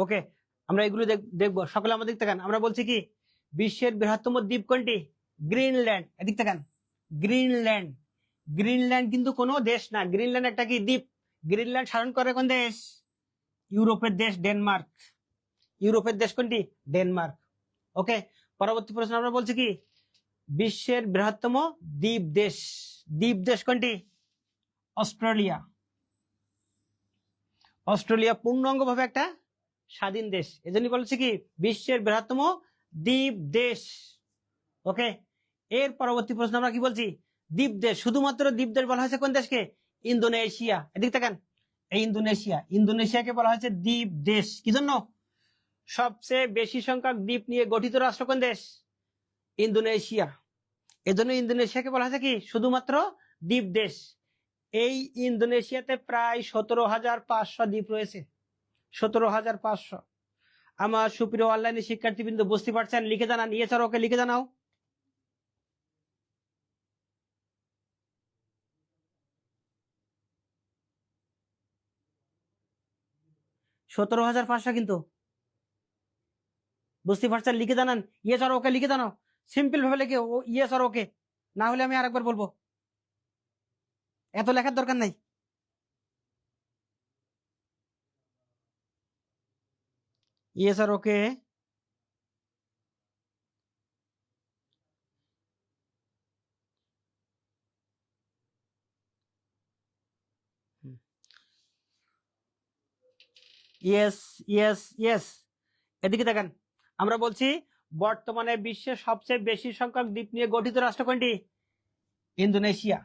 ওকে, আমরা এগুলো দেখবো। সকলে আমাদের দেখেন, আমরা বলছি কি বিশ্বের বৃহত্তম দ্বীপ কোনটি? গ্রিনল্যান্ড। এদিক দেখেন, গ্রিনল্যান্ড কিন্তু কোনো দেশ না, গ্রিনল্যান্ড একটা কি দ্বীপ। গ্রিনল্যান্ড শাসন করে কোন দেশ? ইউরোপের দেশ ডেনমার্ক। ইউরোপের দেশ কোনটি? ডেনমার্ক। ওকে, পরবর্তী প্রশ্ন আমরা বলছি কি বিশ্বের বৃহত্তম দ্বীপ দেশ কোনটি? অস্ট্রেলিয়া। পূর্ণাঙ্গ ভাবে একটা স্বাধীন দেশ, এজন্য বলছি কি বিশ্বের বৃহত্তম দ্বীপ দেশ। ওকে, এর পরবর্তী প্রশ্ন আমরা কি বলছি? দ্বীপ দেশ, শুধুমাত্র দ্বীপ দেশ বলা হয়েছে কোন দেশকে? ইন্দোনেশিয়া। এদিক তাকান, এই ইন্দোনেশিয়া, ইন্দোনেশিয়াকে বলা হয়েছে দ্বীপ দেশ। কি জন্য? সবচেয়ে বেশি সংখ্যক দ্বীপ নিয়ে গঠিত রাষ্ট্র কোন দেশ? ইন্দোনেশিয়া। এজন্য ইন্দোনেশিয়াকে বলা হয়েছে কি? শুধুমাত্র দ্বীপ দেশ। এই ইন্দোনেশিয়াতে প্রায় 17,500 দ্বীপ রয়েছে। 17,500। আমার সুপ্রিয় অনলাইনে শিক্ষার্থীবৃন্দ বুঝতে পারছেন? লিখে জানান, ইয়ে স্যার ওকে লিখে জানাও। 17,500 কিন্তু বুঝতে পারছেন? লিখে জানান, ইয়ে স্যার ওকে লিখে জানাও। সিম্পল ভাবে লিখে ইয়ে স্যার ওকে, না হলে আমি আরেকবার বলবো, এত লেখার দরকার নাই। ইয়ে sir okay. Yes yes yes. এদিকে দেখেন, আমরা বলছি বর্তমানে বিশ্বের সবচেয়ে বেশি সংখ্যক দ্বীপ নিয়ে গঠিত রাষ্ট্র কোনটি? ইন্দোনেশিয়া।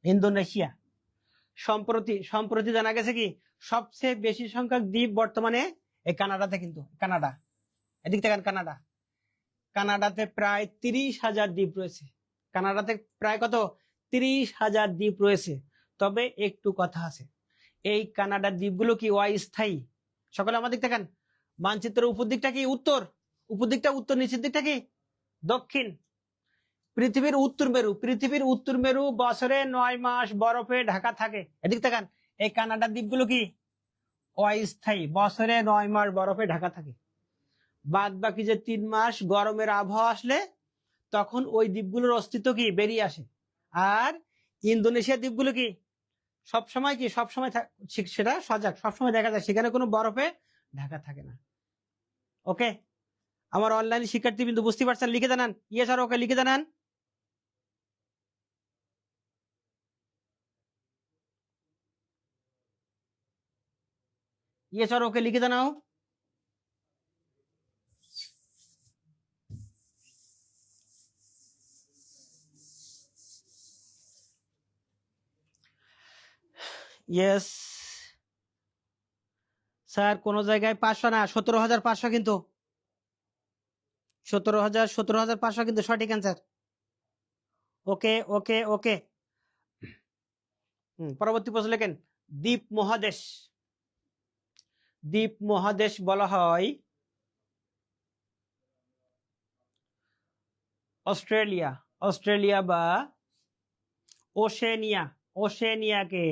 ইন্দোনেশিয়া। সম্প্রতি সম্প্রতি জানা গেছে কি সবচেয়ে বেশি সংখ্যক দ্বীপ বর্তমানে এই কানাডাতে, কিন্তু কানাডা। এদিক দেখেন, কানাডা। কানাডাতে প্রায় 30,000 দ্বীপ রয়েছে। কানাডাতে প্রায় কত? 30,000 দ্বীপ রয়েছে। তবে একটু কথা আছে, এই কানাডার দ্বীপগুলো কি অস্থায়ী? সকলে আমাদের দেখেন, মানচিত্রের উপর দিকটা কি উত্তর, উপর দিকটা উত্তর, নিচের দিকটা কি দক্ষিণ। পৃথিবীর উত্তর মেরু, পৃথিবীর উত্তর মেরু বছরে 9 মাস বরফে ঢাকা থাকে। এদিক দেখেন, এই কানাডার দ্বীপগুলো কি অস্থায়ী, বছরে 9 মাস বরফে ঢাকা থাকে। বাদ বাকি যে 3 মাস গরমের আবহাওয়া আসলে তখন ওই দ্বীপগুলোর অস্তিত্ব কি বেরিয়ে আসে। আর ইন্দোনেশিয়া দ্বীপগুলো কি সবসময় কি সবসময় সেটা সজাগ, সবসময় দেখা যায়, সেখানে কোনো বরফে ঢাকা থাকে না। ওকে, আমার অনলাইন শিক্ষার্থী কিন্তু বুঝতে পারছেন? লিখে জানান, ইয়ে স্যার ওকে লিখে জানান। ইয়ে স্যার ওকে লিখে জানাও। ইয়েস স্যার, কোন জায়গায় 500 না, 17,500 কিন্তু 17,500 কিন্তু সঠিক অ্যান্সার। ওকে ওকে ওকে। পরবর্তী প্রশ্ন লেখেন, দ্বীপ মহাদেশ। দ্বীপ মহাদেশ বলা হয় অস্ট্রেলিয়া, অস্ট্রেলিয়া বা ওশেনিয়া, ওশেনিয়াকে।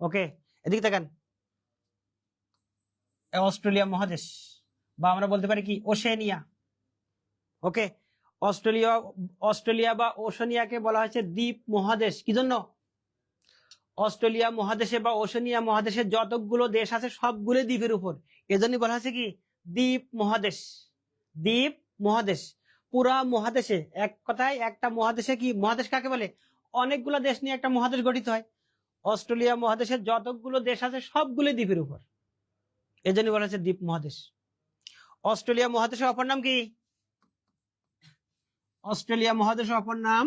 ওকে, এদিকে দেখেন, অস্ট্রেলিয়া মহাদেশ, বা আমরা বলতে পারি কি ওশেনিয়া। ওকে, অস্ট্রেলিয়া, অস্ট্রেলিয়া বা ওশেনিয়াকে বলা হয়েছে দ্বীপ মহাদেশ। কি জন্য? অস্ট্রেলিয়া মহাদেশে বা ওশেনিয়া মহাদেশে যতগুলো দেশ আছে সবগুলো দ্বীপের উপর, এজন্যই বলা হয়েছে কি দ্বীপ মহাদেশ। দ্বীপ মহাদেশ। পুরা মহাদেশে, এক কথায় একটা মহাদেশে, কি মহাদেশ কাকে বলে? অনেকগুলো দেশ নিয়ে একটা মহাদেশ গঠিত হয়। অস্ট্রেলিয়া মহাদেশের যতগুলো দেশ আছে সবগুলো দ্বীপের উপর, এজন্য বলা হচ্ছে দ্বীপ মহাদেশ। অস্ট্রেলিয়া মহাদেশের অপর নাম কি? অস্ট্রেলিয়া মহাদেশের অপর নাম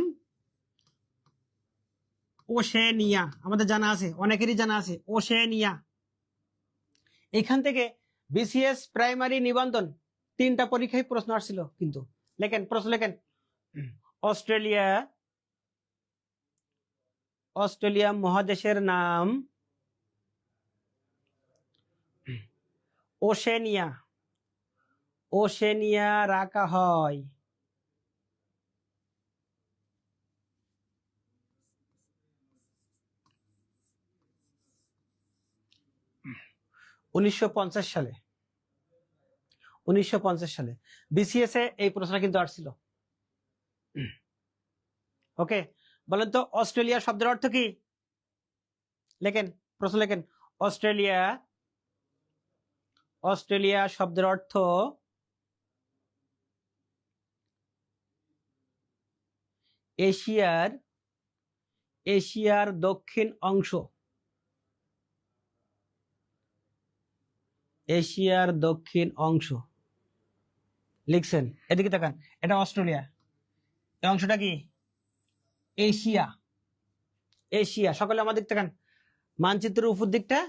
ওশেনিয়া। আমাদের জানা আছে, অনেকেরই জানা আছে ওশেনিয়া। এখান থেকে বিসিএস প্রাইমারি নিবন্ধন 3টা পরীক্ষায় প্রশ্ন আসছিল কিন্তু। লেখেন, প্রশ্ন লেখেন, অস্ট্রেলিয়া, অস্ট্রেলিয়া মহাদেশের নাম ওশেনিয়া, ওশেনিয়া রাখা হয় 1950 সালে। 1950 সালে বিসিএস এ এই প্রশ্নটা কিন্তু আসছিল। ওকে, বলেন তো অস্ট্রেলিয়া শব্দের অর্থ কি? লেখেন, প্রশ্ন লেখেন, অস্ট্রেলিয়া, অস্ট্রেলিয়া শব্দের অর্থ এশিয়ার, এশিয়ার দক্ষিণ অংশ, এশিয়ার দক্ষিণ অংশ। লিখছেন। এদিকে তাকান, এটা অস্ট্রেলিয়া, এই অংশটা কি এশিয়া। এশিয়া, সকলে আমাদের তাকান, মানচিত্রের উপর দিকটা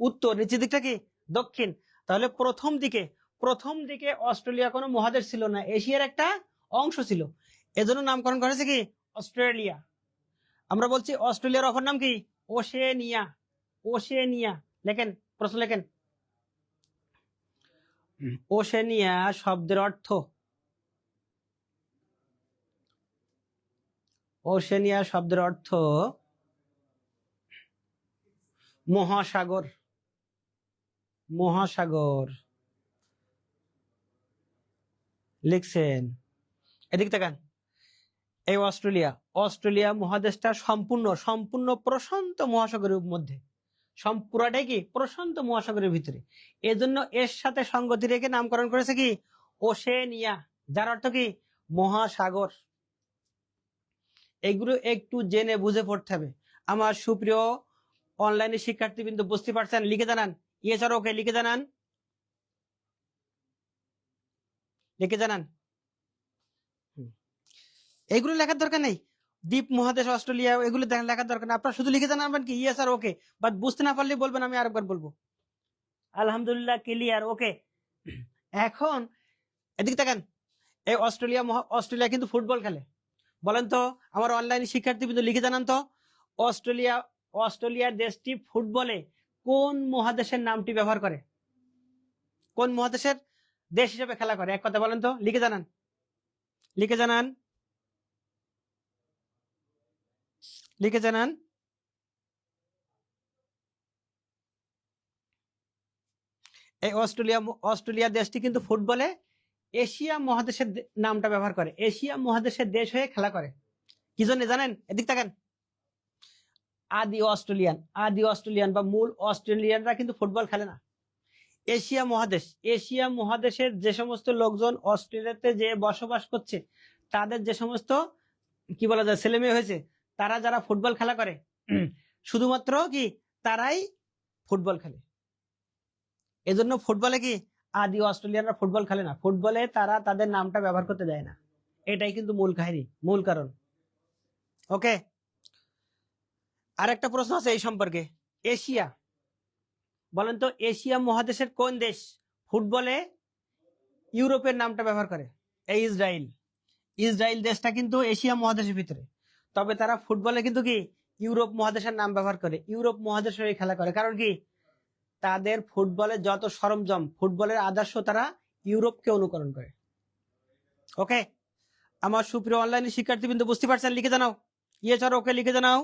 উত্তর, নিচের দিকটা কি দক্ষিণ। তাহলে প্রথম দিকে অস্ট্রেলিয়া কোনো মহাদেশ ছিল না, এশিয়ার একটা অংশ ছিল, এজন্য নামকরণ করেছে কি অস্ট্রেলিয়া। আমরা বলছি অস্ট্রেলিয়ার অপর নাম কি ওশেনিয়া। ওশেনিয়া লেখেন, প্রশ্ন লেখেন। ওশেনিয়া শব্দের অর্থ, ওশেনিয়া শব্দের অর্থ মহাসাগর। মহাসাগর লিখছেন। এদিক তাকান, এই অস্ট্রেলিয়া মহাদেশটা সম্পূর্ণ প্রশান্ত মহাসাগরের মধ্যে, পুরাটাই কি প্রশান্ত মহাসাগরের ভিতরে, এজন্য এর সাথে সঙ্গতি রেখে নামকরণ করেছে কি ওশেনিয়া, যার অর্থ কি মহাসাগর। এগুলো একটু জেনে বুঝে পড়তে হবে। আমার সুপ্রিয় অনলাইনে শিক্ষার্থীবৃন্দ, বুঝতে পারছেন? লিখে জানান, ইয়েস আর ওকে লিখে জানান, লিখে জানান। এগুলো লেখার দরকার নেই, দ্বীপ মহাদেশ অস্ট্রেলিয়া এগুলো লেখার দরকার নেই, আপনার শুধু লিখে জানাবেন কি ইয়েস আর ওকে, বাট বুঝতে না পারলে বলবেন, আমি আরেকবার বলবো। আলহামদুলিল্লাহ, ক্লিয়ার, ওকে। এখন এদিকে তাকান, এই অস্ট্রেলিয়া কিন্তু ফুটবল খেলে। বলেন তো আমার অনলাইন শিক্ষার্থীবৃন্দ, লিখে জানান তো, অস্ট্রেলিয়ার দেশটি ফুটবলে কোন মহাদেশের নামটি ব্যবহার করে, কোন মহাদেশের দেশ হিসেবে খেলা করে, এক কথা বলেন তো, লিখে জানান, লিখে জানান, লিখে জানান। এই অস্ট্রেলিয়া দেশটি কিন্তু ফুটবলে এশিয়া মহাদেশের নামটা ব্যবহার করে, এশিয়া মহাদেশের দেশ হয়ে খেলা করে। কি জন্য জানেন? এদিক তাকান, আদি অস্ট্রেলিয়ান বা মূল অস্ট্রেলিয়ানরা কিন্তু ফুটবল খেলে না। এশিয়া মহাদেশের যে সমস্ত লোকজন অস্ট্রেলিয়াতে যে বসবাস করছে, তাদের যে সমস্ত কি বলা যায় ছেলে মেয়ে হয়েছে, তারা যারা ফুটবল খেলা করে, শুধুমাত্র কি তারাই ফুটবল খেলে। এজন্য ফুটবলে কি আদি অস্ট্রেলিয়ানরা ফুটবল খেলে না, ফুটবলে তারা তাদের নামটা ব্যবহার করতে দেয় না, এটাই কিন্তু মূল কাহিনী, মূল কারণ। ওকে, আরেকটা প্রশ্ন আছে এই সম্পর্কে, এশিয়া, বলেন তো এশিয়া মহাদেশের কোন দেশ ফুটবলে ইউরোপের নামটা ব্যবহার করে? এই ইসরায়েল দেশটা কিন্তু এশিয়া মহাদেশের ভিতরে, তবে তারা ফুটবলে কিন্তু কি ইউরোপ মহাদেশের নাম ব্যবহার করে, ইউরোপ মহাদেশ হয়ে খেলা করে। কারণ কি তাদের ফুটবলের যত সরঞ্জাম, ফুটবলের আদর্শ তারা ইউরোপকে অনুকরণ করে। ওকে, আমার সুপ্রিয় অনলাইন শিক্ষার্থীবৃন্দ, বুঝতে পারছেন? লিখে জানাও, ইয়েস আর ওকে লিখে জানাও।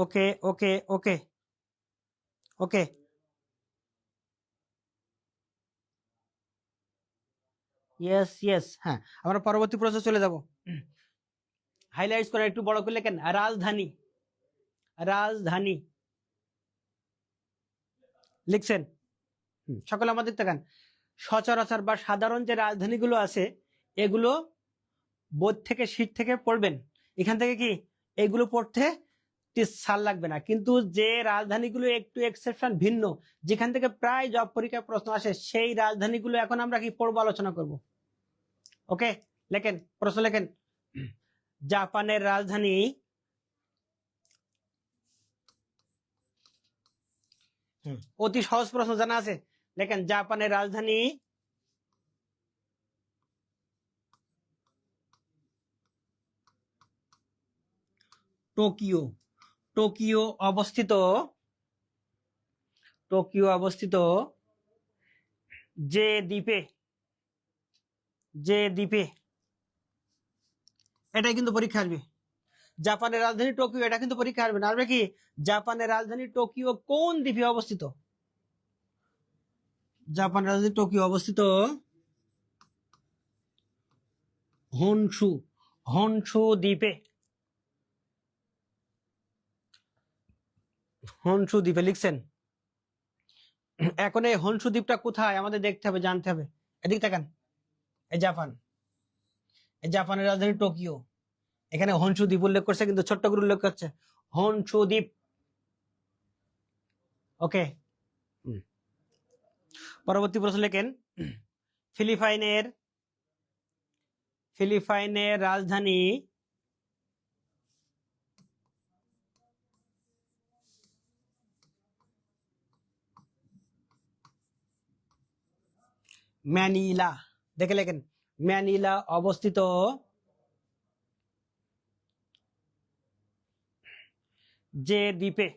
ওকে ওকে ওকে ওকে, ইয়েস ইয়েস, হ্যাঁ, আমরা পরবর্তী প্রশ্নে চলে যাব। হাইলাইটস করে একটু বড় করে লেখেন, রাজধানী। রাজধানী লিখছেন। সকলে আমাদের তাকান, সচরাচর বা সাধারণ যে রাজধানীগুলো আছে, এগুলো বোর্ড থেকে শীট থেকে পড়বেন, এখান থেকে কি এগুলো পড়তে সাল লাগবে না। কিন্তু যে রাজধানীগুলো একটু এক্সেপশন ভিন্ন, যেখান থেকে প্রায় জব পরীক্ষায় প্রশ্ন আসে, সেই রাজধানীগুলো এখন আমরা কি পড়বো, আলোচনা করব। ওকে, লেখেন, প্রশ্ন লেখেন, জাপানের রাজধানী অতি সহজ প্রশ্ন জানা আছে, লেখেন জাপানের রাজধানী টোকিও। টোকিও অবস্থিত যে দ্বীপে, এটাই কিন্তু পরীক্ষা আসবে। জাপানের রাজধানী টোকিও, এটা কিন্তু পরীক্ষা আসবে না। আসবে কি জাপানের রাজধানী টোকিও কোন দ্বীপে অবস্থিত? জাপানের রাজধানী টোকিও অবস্থিত হনশু দ্বীপে। হনশু দ্বীপে লিখছেন। এখন এই হনশু দ্বীপটা কোথায় আমাদের দেখতে হবে, জানতে হবে। এদিকে তাকান, এই জাপান, জাপানের রাজধানী টোকিও। এখানে হনশু দ্বীপ উল্লেখ করছে, কিন্তু ছোট্ট করে উল্লেখ করছে হনশু দ্বীপ। ওকে, পরবর্তী প্রশ্ন লেখেন, ফিলিপাইনের রাজধানী ম্যানিলা। দেখে লেখেন, ম্যানিলা অবস্থিত যে দ্বীপে,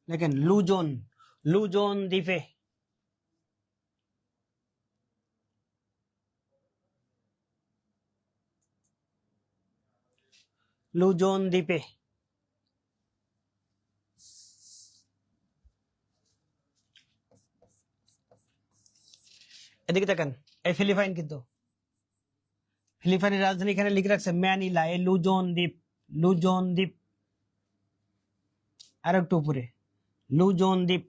দেখেন লুজন, লুজন দ্বীপে। লুজন দ্বীপে। এদিকে দেখেন, এই ফিলিপাইন, কিন্তু ফিলিপাইনের রাজধানী এখানে লিখে রাখছে ম্যানিলা, এই লুজন দ্বীপ, লুজন দ্বীপ। আর একটু উপরে লুজন দ্বীপ।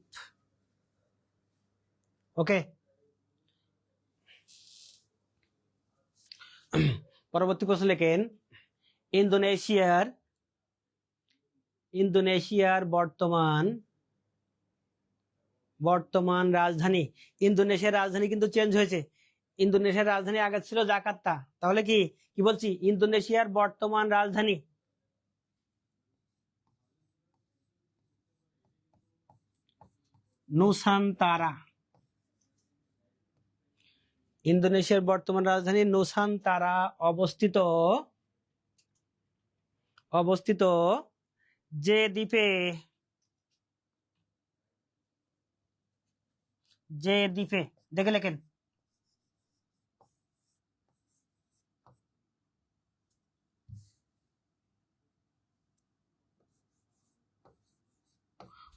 ওকে, পরবর্তী প্রশ্ন লেখেন, ইন্দোনেশিয়ার বর্তমান রাজধানী। ইন্দোনেশিয়ার রাজধানী কিন্তু চেঞ্জ হয়েছে। ইন্দোনেশিয়ার রাজধানী আগে ছিল জাকার্তা, তাহলে কি কি বলছি, ইন্দোনেশিয়ার বর্তমান রাজধানী নুসান্তারা। ইন্দোনেশিয়ার বর্তমান রাজধানী নুসান্তারা অবস্থিত যে দ্বীপে, দেখে লেখেন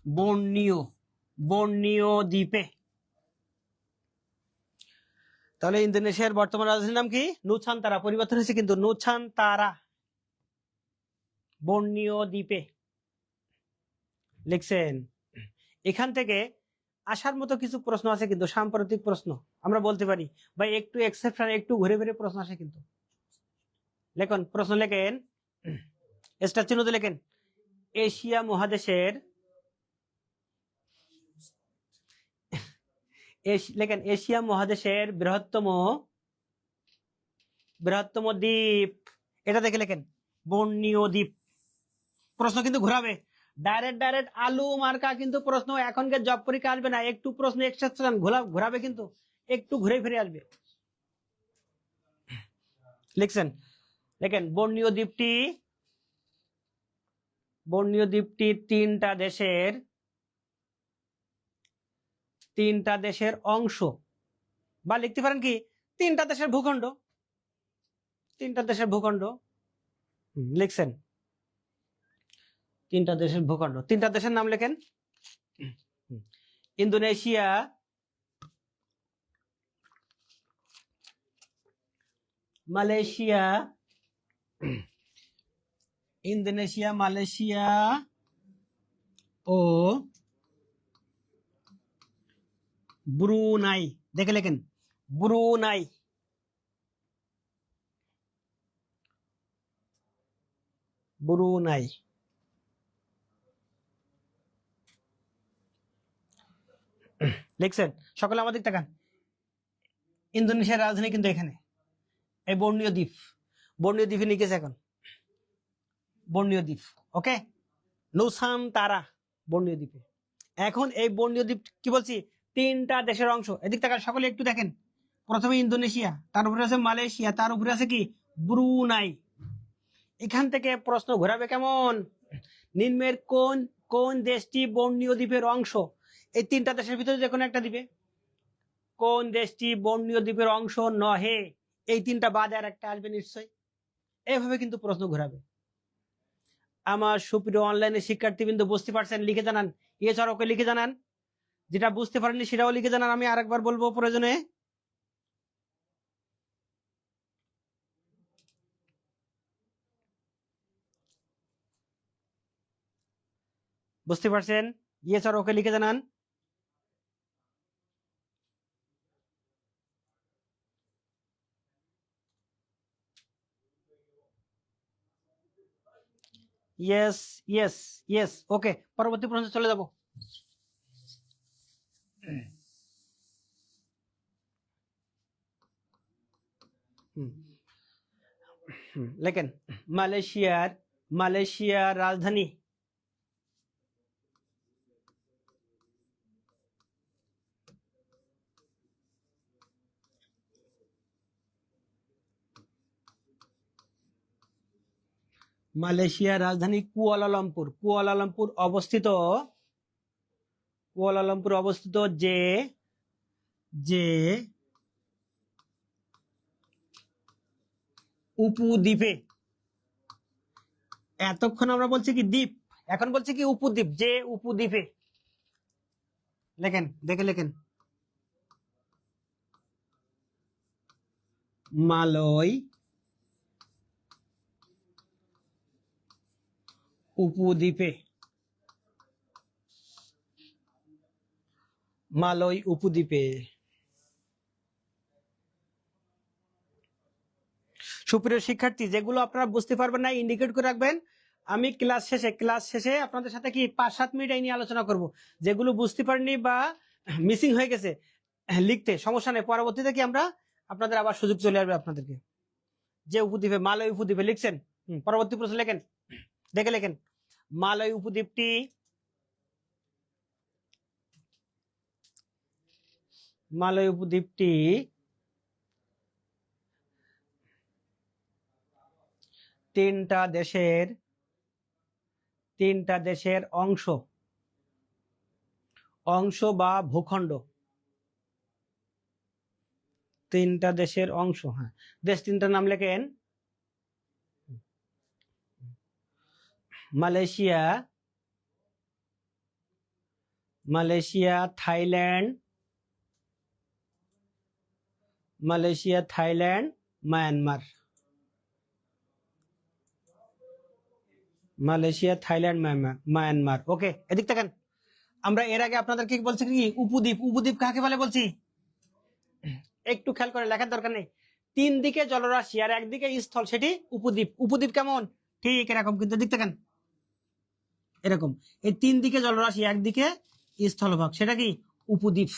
বর্নিও দ্বীপে। তাহলে ইন্দোনেশিয়ার বর্তমান রাজধানীর নাম কি, নুসান্তারা। পরিবর্তন হয়েছে কিন্তু, নুসান্তারা, বর্নিও দ্বীপে লিখছেন। এখান থেকে আসার মতো কিছু প্রশ্ন আছে, কিন্তু সাম্প্রতিক প্রশ্ন আমরা বলতে পারি, বা একটু এক্সেপশন, একটু ঘুরে ঘুরে প্রশ্ন আসে কিন্তু। লেখেন, প্রশ্ন লেখেন, স্টার চিহ্নতে লেখেন, এশিয়া মহাদেশের, লেখেন এশিয়া মহাদেশের বৃহত্তম দ্বীপ। এটা দেখে লেখেন বর্নিও দ্বীপ। প্রশ্ন কিন্তু ঘুরাবে, ডাইরেক্ট আলু মার্কা কিন্তু প্রশ্ন এখনকার জব পরীক্ষা আসবে না, একটু প্রশ্ন এক্সেপশন ঘুরাবে, কিন্তু একটু ঘুরে ফিরে আসবে। লিখছেন, দেখেন বর্নিও দ্বীপটি তিনটা দেশের অংশ, বা লিখতে পারেন কি, তিনটা দেশের ভূখণ্ড। লিখছেন তিনটা দেশের নাম লেখেন, ইন্দোনেশিয়া, মালয়েশিয়া ও ব্রুনাই। দেখে লেখেন ব্রুনাই। লিখছেন, সকলে আমাদের তাকান, ইন্দোনেশিয়ার রাজধানী কিন্তু এখানে, এই বর্নিও দ্বীপে লিখেছে এখন বর্নিও দ্বীপ। ওকে, নুসান্তারা বর্নিও দ্বীপে। এখন এই বর্নিও দ্বীপ কি বলছি, তিনটা দেশের অংশ। এদিক তাকান সকলে একটু দেখেন, প্রথমে ইন্দোনেশিয়া, তার উপরে আছে মালয়েশিয়া, তার উপরে আছে কি ব্রুনাই। এখান থেকে প্রশ্ন ঘোরাবে কেমন, নিম্নের কোন দেশটি বর্নিও দ্বীপের অংশ। এই তিনটা দেশের ভিতরে যে কোনো একটা দিবে, কোন দেশটি বর্নিও দ্বীপের অংশ নহে, এই তিনটা বাদে আর একটা আসবে নিশ্চয়। এভাবে কিন্তু প্রশ্ন ঘোরাবে। আমার সুপ্রিয় অনলাইনে শিক্ষার্থীবৃন্দ, বুঝতে পারছেন? লিখে জানান, এছাড়াও লিখে জানান, যেটা বুঝতে পারেননি সেটাও লিখে জানান, আমি আরেকবার বলবো প্রয়োজনে। বুঝতে পারছেন? এছাড়াও লিখে জানান। Yes, yes, yes. ওকে, পরবর্তী প্রশ্নে চলে যাব। লেখেন মালয়েশিয়ার রাজধানী। মালয়েশিয়ার রাজধানী কুয়ালালামপুর। কুয়ালালামপুর অবস্থিত যে যে উপদ্বীপে। এতক্ষণ আমরা বলছি কি দ্বীপ, এখন বলছি কি উপদ্বীপ, যে উপদ্বীপে। লেখেন, দেখে লেখেন, মালয় উপদ্বীপে। মালয় উপদ্বীপে। সুপ্রিয় শিক্ষার্থী, যেগুলো আপনারা বুঝতে পারবেন না ইন্ডিকেট করে রাখবেন। আমি ক্লাস শেষে আপনাদের সাথে কি 5-7 মিনিট এই নিয়ে আলোচনা করব। যেগুলো বুঝতে পারেননি বা মিসিং হয়ে গেছে লিখতে, সমস্যা নেই, পরবর্তীতে কি আমরা আপনাদের আবার সুযোগ চলে আসবে আপনাদেরকে। যে উপদ্বীপে, মালয় উপদ্বীপে লিখছেন। পরবর্তী প্রশ্ন লেখেন, দেখে লেখেন। মালয় উপদ্বীপটি তিনটা দেশের অংশ বা ভূখণ্ড। তিনটা দেশের অংশ। হ্যাঁ, দেশ তিনটার নাম লেখেন। Malaysia, Thailand, Myanmar. মায়ানমার। ওকে, এদিক দেখেন। আমরা এর আগে আপনাদের কি বলছি কি উপদ্বীপ কাকে বলে বলছি? একটু খেয়াল করে, লেখার দরকার নেই। 3 দিকে জলরাশি আর একদিকে স্থল, সেটি উপদ্বীপ কেমন? ঠিক এরকম, কিন্তু দিক দেখেন এরকম। এই 3 দিকে জলরাশি, একদিকে স্থলভাগ, সেটা কি উপদ্বীপ।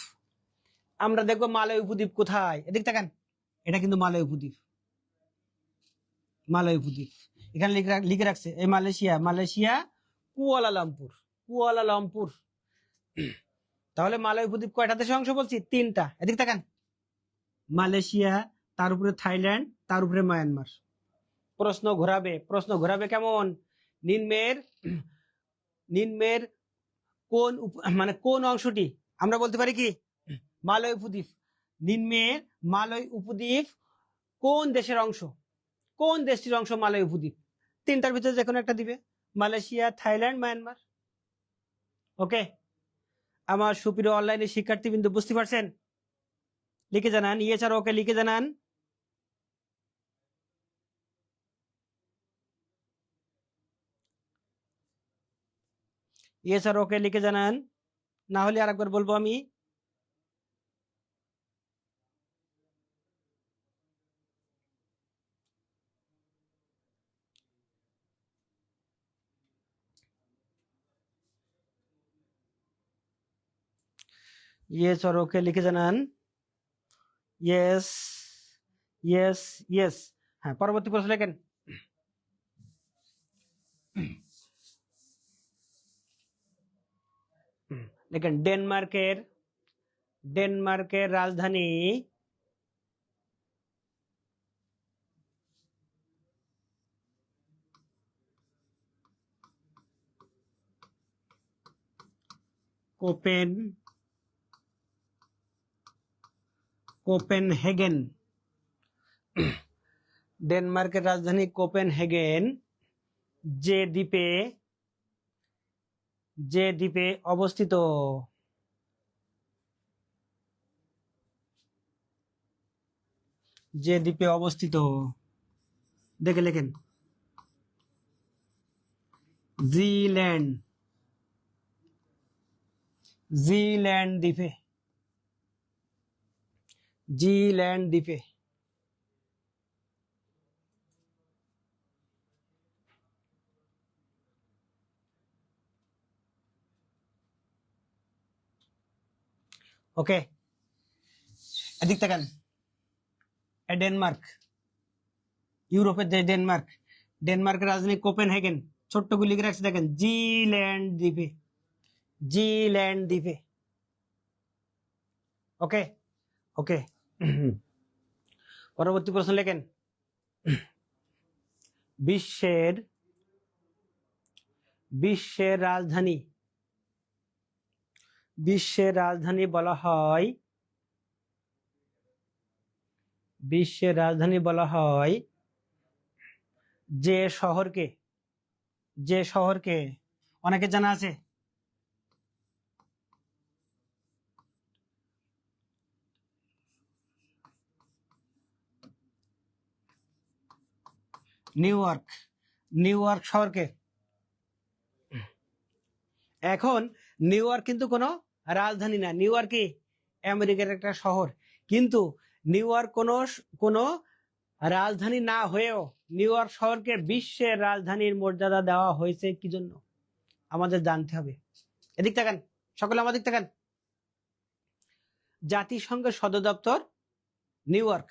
আমরা দেখবো মালয় উপদ্বীপ কোথায়, এদিক দেখেন। এটা কিন্তু মালয় উপদ্বীপ। এখানে লিখে রাখছে এই মালয়েশিয়া কুয়ালালামপুর। তাহলে মালয় উপদ্বীপ কয়টা দেশের অংশ বলছি? 3টা। এদিক দেখেন, মালয়েশিয়া, তার উপরে থাইল্যান্ড, তার উপরে মায়ানমার। প্রশ্ন ঘোরাবে কেমন? নিম্নের কোন অংশটি, আমরা বলতে পারি কি মালয় উপদ্বীপ। নিম্নের মালয় উপদ্বীপ কোন দেশের অংশ? কোন দেশটির অংশ মালয় উপদ্বীপ? 3টার ভিতরে যে কোনো একটা দিবে, মালয়েশিয়া, থাইল্যান্ড, মায়ানমার। ওকে, আমার সুপ্রিয় অনলাইনে শিক্ষার্থী বিন্দু, বুঝতে পারছেন? লিখে জানান, ইয়েস আর ওকে লিখে জানান। ইয়েস আর ওকে লিখে জানান, না হলে আরেকবার বলবো আমি। ইয়েস আর ওকে লিখে জানান। Yes, yes, yes. হ্যাঁ, পরবর্তী প্রশ্ন লেখেন। লেখেন, ডেনমার্কের রাজধানী কোপেনহেগেন। ডেনমার্কের রাজধানী কোপেনহেগেন যে দ্বীপে অবস্থিত। দেখে লেখেন, জিল্যান্ড দ্বীপে। ওকে, এদিক তাকান। ডেনমার্ক, ইউরোপের দেশ ডেনমার্ক। ডেনমার্কের রাজধানী কোপেনহেগেন। ছোট্ট গুলি করে রাখছে দেখেন, জিল্যান্ড দ্বীপে, জিল্যান্ড দ্বীপে। ওকে ওকে। পরবর্তী প্রশ্ন লেখেন, বিশ্বের বিশ্বের রাজধানী, বিশ্বের রাজধানী বলা হয়, বিশ্বের রাজধানী বলা হয় যে শহরকে, যে শহরকে অনেকে জানা আছে, নিউ ইয়র্ক, নিউ ইয়র্ক শহরকে। এখন নিউ ইয়র্ক কিন্তু কোনো রাজধানী না, নিউ ইয়র্ক কি আমেরিকার একটা শহর, কিন্তু নিউ ইয়র্ক কোনো রাজধানী না হয়েও নিউ ইয়র্ক শহরকে বিশ্বের রাজধানীর মর্যাদা দেওয়া হয়েছে কি জন্য আমাদের জানতে হবে। এদিক তাকান, সকলে আমাদের তাকান। জাতিসংঘের সদর দপ্তর নিউ ইয়র্ক।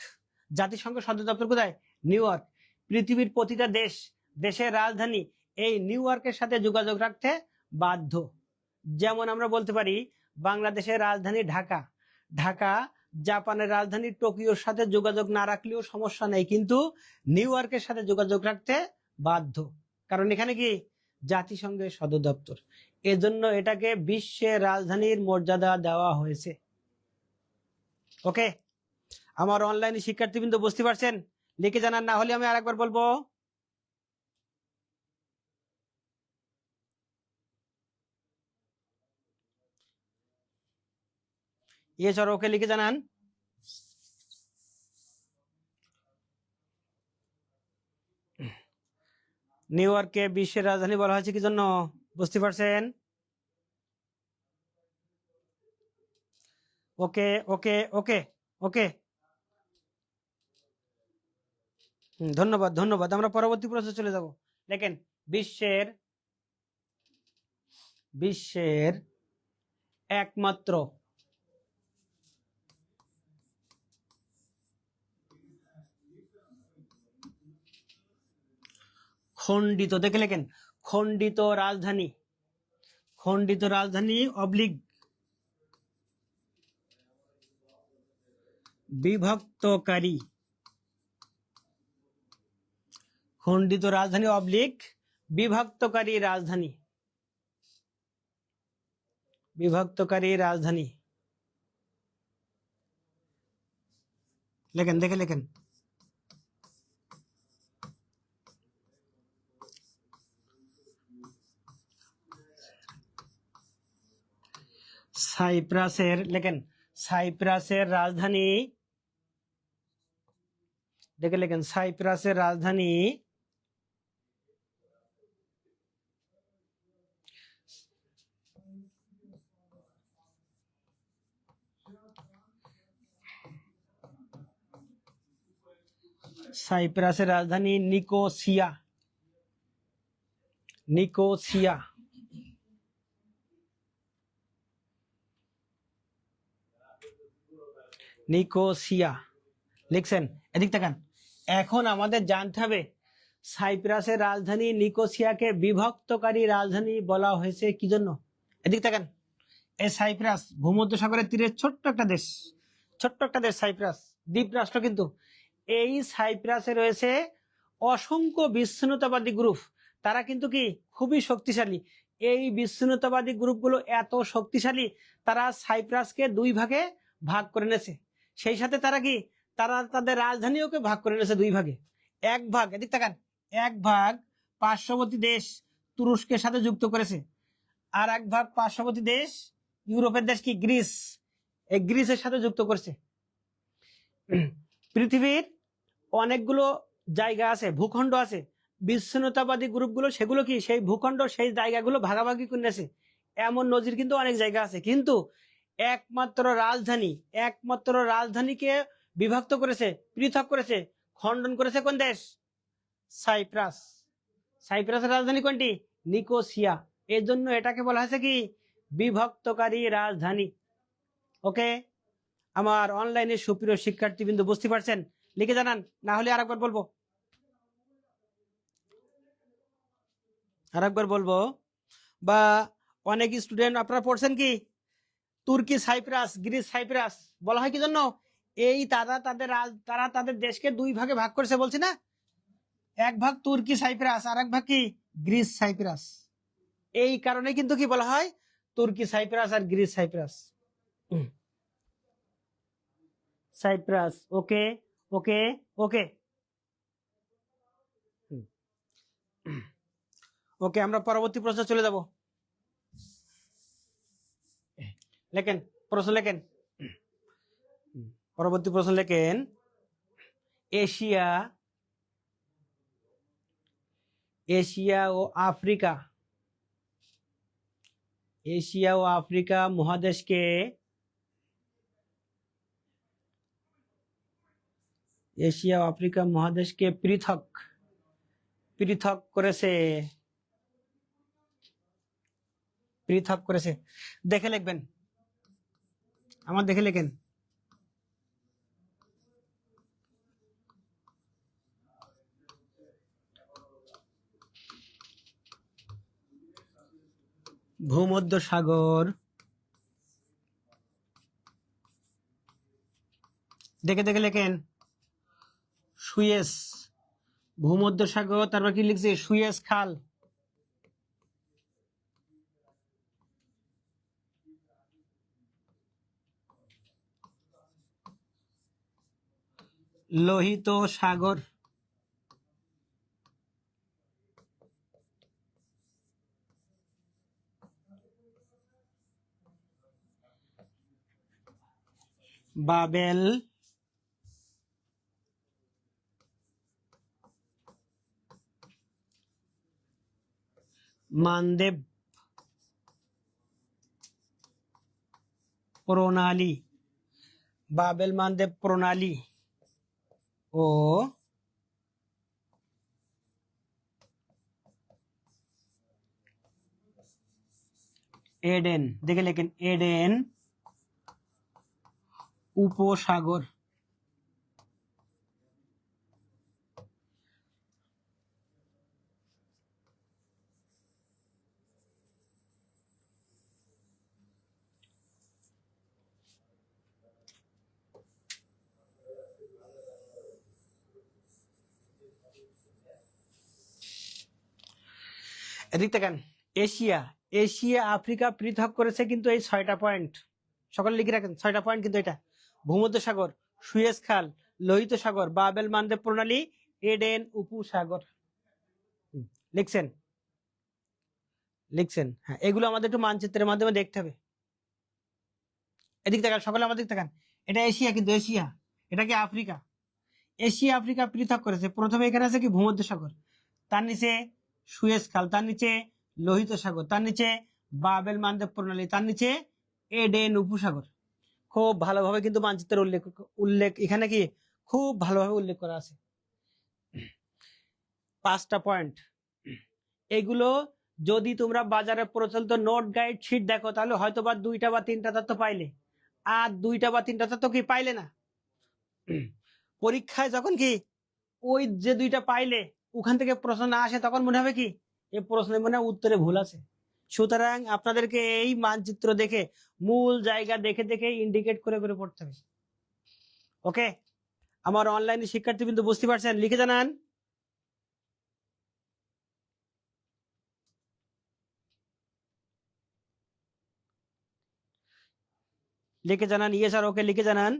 জাতিসংঘের সদর দপ্তর কোথায়? New York. পৃথিবীর প্রতিটা দেশ, দেশের রাজধানী এই নিউ ইয়র্কের সাথে যোগাযোগ রাখতে বাধ্য। যেমন আমরা বলতে পারি বাংলাদেশের রাজধানী ঢাকা, ঢাকা জাপানের রাজধানী টোকিওর সাথে যোগাযোগ না রাখলেও সমস্যা নেই, কিন্তু নিউ ইয়র্কের সাথে যোগাযোগ রাখতে বাধ্য, কারণ এখানে কি জাতিসংঘের সদর দপ্তর, এজন্য এটাকে বিশ্বের রাজধানীর মর্যাদা দেওয়া হয়েছে। ওকে, আমার অনলাইনে শিক্ষার্থীবৃন্দ বুঝতে পারছেন? লিখে জানান, না হলে আমি আরেকবার বলবো। এছাড়া ওকে লিখে জানান। নিউ ইয়র্ককে বিশ্বের রাজধানী বলা হয়েছে কি জন্য বুঝতে পারছেন? ওকে ওকে ওকে ওকে, ধন্যবাদ ধন্যবাদ। আমরা পরবর্তী প্রশ্নে চলে যাব। দেখেন, বিশ্বের বিশ্বের একমাত্র খণ্ডিত, দেখে লেখেন খণ্ডিত রাজধানী, খণ্ডিত রাজধানী অবলিক বিভক্তকারী, খণ্ডিত রাজধানী অবলিক বিভক্তকারী রাজধানী, বিভক্তকারী রাজধানী। লেখেন, দেখে লেখেন। সাইপ্রাসের, লেখেন সাইপ্রাসের রাজধানী, দেখে লেখেন সাইপ্রাসের রাজধানী সাইপ্রাসের রাজধানী নিকোসিয়া, নিকোসিয়া। নিকোসিয়া লিখছেন? এদিক তাকান। এখন আমাদের জানতে হবে সাইপ্রাসের রাজধানী নিকোসিয়াকে বিভক্তকারী রাজধানী বলা হয়েছে কি জন্য। এদিক তাকান। এই সাইপ্রাস ভূমধ্যসাগরের তীরে ছোট্ট একটা দেশ, ছোট্ট একটা দেশ সাইপ্রাস, দ্বীপ রাষ্ট্র, কিন্তু এই সাইপ্রাসে রয়েছে অসংখ্য বিচ্ছিন্নতাবাদী গ্রুপ, তারা কিন্তু কি খুবই শক্তিশালী। এই বিচ্ছিন্নতাবাদী গ্রুপগুলো এত শক্তিশালী, তারা সাইপ্রাসকে দুই ভাগে ভাগ করে নিয়েছে। সেই সাথে তারা কি, তারা তাদের রাজধানীকে ভাগ করে নিয়েছে দুই ভাগে। এক ভাগ, এদিক তাকান, এক ভাগ পার্শ্ববর্তী দেশ তুরস্কের সাথে যুক্ত করেছে, আর এক ভাগ পার্শ্ববর্তী দেশ ইউরোপের দেশ কি গ্রিস, এই গ্রিসের সাথে যুক্ত করছে। পৃথিবীর অনেকগুলো জায়গা আছে, ভূখণ্ড আছে, বিচ্ছিন্নতাবাদী গ্রুপগুলো সেগুলো কি সেই ভূখণ্ড সেই জায়গাগুলো ভাগাভাগি করে নিয়েছে। এমন নজির কিন্তু অনেক জায়গা আছে, কিন্তু একমাত্র রাজধানী, একমাত্র রাজধানীকে বিভক্ত করেছে, পৃথক করেছে, খণ্ডন করেছে কোন দেশ? সাইপ্রাস। সাইপ্রাসের রাজধানী কোনটি? নিকোসিয়া। এর জন্য এটাকে বলা হয়েছে কি বিভক্তকারী রাজধানী। ওকে, আমার অনলাইনে সুপ্রিয় শিক্ষার্থীবৃন্দ বুঝতে পারছেন? লিখে জানান, না হলে আরেকবার বলবো, বা অনেক স্টুডেন্ট আপনারা পড়ছেন কি তুর্কি সাইপ্রাস, গ্রিস সাইপ্রাস বলা হয় কি জন্য? এই তারা তাদের দেশকে দুই ভাগে ভাগ করেছে বলছি না, এক ভাগ তুর্কি সাইপ্রাস আর এক ভাগ কি গ্রিস সাইপ্রাস। এই কারণে কিন্তু কি বলা হয় তুর্কি সাইপ্রাস আর গ্রিস সাইপ্রাস। সাইপ্রাস, ওকে ওকে ওকে ওকে, আমরা পরবর্তী প্রশ্ন চলে যাব। লেখেন প্রশ্ন, লেখেন পরবর্তী প্রশ্ন লেখেন। এশিয়া এশিয়া ও আফ্রিকা, এশিয়া ও আফ্রিকা মহাদেশকে এশিয়া ও আফ্রিকা মহাদেশকে পৃথক পৃথক করেছে, পৃথক করেছে। দেখে লিখবেন, আমার দেখে লেখেন। ভূমধ্য সাগর, দেখে দেখে লেখেন। সুয়েজ, ভূমধ্য সাগর, তারপর কি লিখছে সুয়েজ খাল, লোহিত সাগর, বাবেল মানদেব প্রণালী, বাবেল মানদেব প্রণালী ও এডেন, দেখে লেখেন এডেন উপসাগর। এদিক দেখেন, এশিয়া এশিয়া আফ্রিকা পৃথক করেছে কিন্তু এই 6টা পয়েন্ট সকলে লিখে রাখেন। 6টা পয়েন্ট কিন্তু এটা ভূমধ্য সাগর, সুয়েজ খাল, লোহিত সাগর, বাবেল মানদেব প্রণালী, এডেন উপসাগর। লিখছেন? লিখছেন, হ্যাঁ। এগুলো আমাদের একটু মানচিত্রের মাধ্যমে দেখতে হবে। এদিক তাকান, সকলে আমাদের দিক তাকান। এটা এশিয়া কিন্তু এশিয়া, এটা কি আফ্রিকা। এশিয়া আফ্রিকা পৃথক করেছে। প্রথমে এখানে আছে কি ভূমধ্য সাগর, তার নিচে সুয়েজ খাল, তার নিচে লোহিত সাগর, তার নিচে বাবেল মানদেব প্রণালী, তার নিচে এডেন উপসাগর। খুব ভালোভাবে কিন্তু মানচিত্রের উল্লেখ উল্লেখ এখানে কি খুব ভালোভাবে উল্লেখ করা আছে। 5টা পয়েন্ট, এগুলো যদি তোমরা বাজারে প্রচলিত নোট গাইড শিট দেখো তাহলে হয়তো বা 2টা বা 3টা তথ্য পাইলে, আর 2টা বা 3টা তথ্য কি পাইলে না। পরীক্ষায় যখন কি ওই যে 2টা পাইলে ওখান থেকে প্রশ্ন না আসে তখন মনে হবে কি এই প্রশ্নের মনে উত্তরে ভুল আছে। সুতরাং আপনাদেরকে এই মানচিত্র দেখে মূল জায়গা দেখে দেখে ইন্ডিকেট করে করে পড়তে হবে। ওকে, আমার অনলাইনে শিক্ষার্থী কিন্তু বুঝতে পারছেন? লিখে জানান। লিখে জানান ইয়েস আর ওকে লিখে জানান।